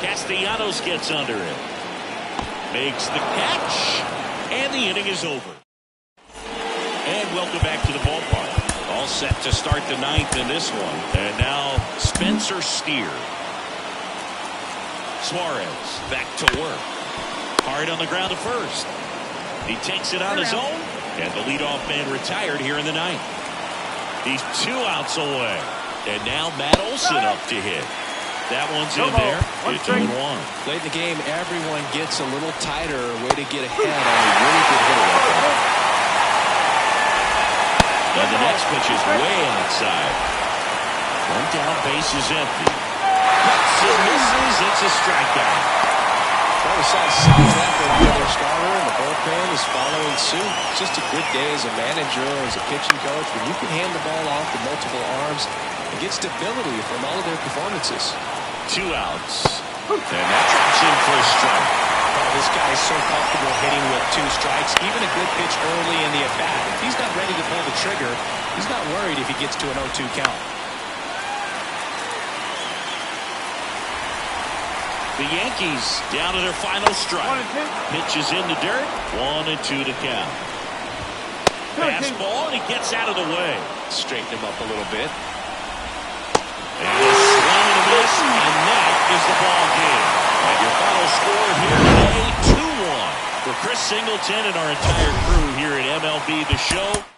Castellanos gets under it. Makes the catch. And the inning is over. And welcome back to the ballpark. All set to start the 9th in this one. And now Spencer Steer. Suarez back to work. Hard on the ground to first. He takes it on his own, and the leadoff man retired here in the 9th. He's 2 outs away, and now Matt Olson up to hit. That one's in there. It's 2-1. Late in the game, everyone gets a little tighter. Way to get ahead on a really good hitter like that. And the next pitch is way outside. One down, base is empty. Hits and misses. It's a strikeout. Well, we saw a solid effort out of their starter, and the bullpen is following suit. It's just a good day as a manager, as a pitching coach, when you can hand the ball off to multiple arms and get stability from all of their performances. 2 outs. And that drops in for a strike. Oh, this guy is so comfortable hitting with 2 strikes. Even a good pitch early in the at-bat. If he's not ready to pull the trigger, he's not worried if he gets to an 0-2 count. The Yankees down to their final strike. Pitch is in the dirt. 1-2 to count. Fastball, and he gets out of the way. Straighten him up a little bit. And a swing and a miss, and that is the ball game. And your final score here today, 2-1. For Chris Singleton and our entire crew here at MLB The Show.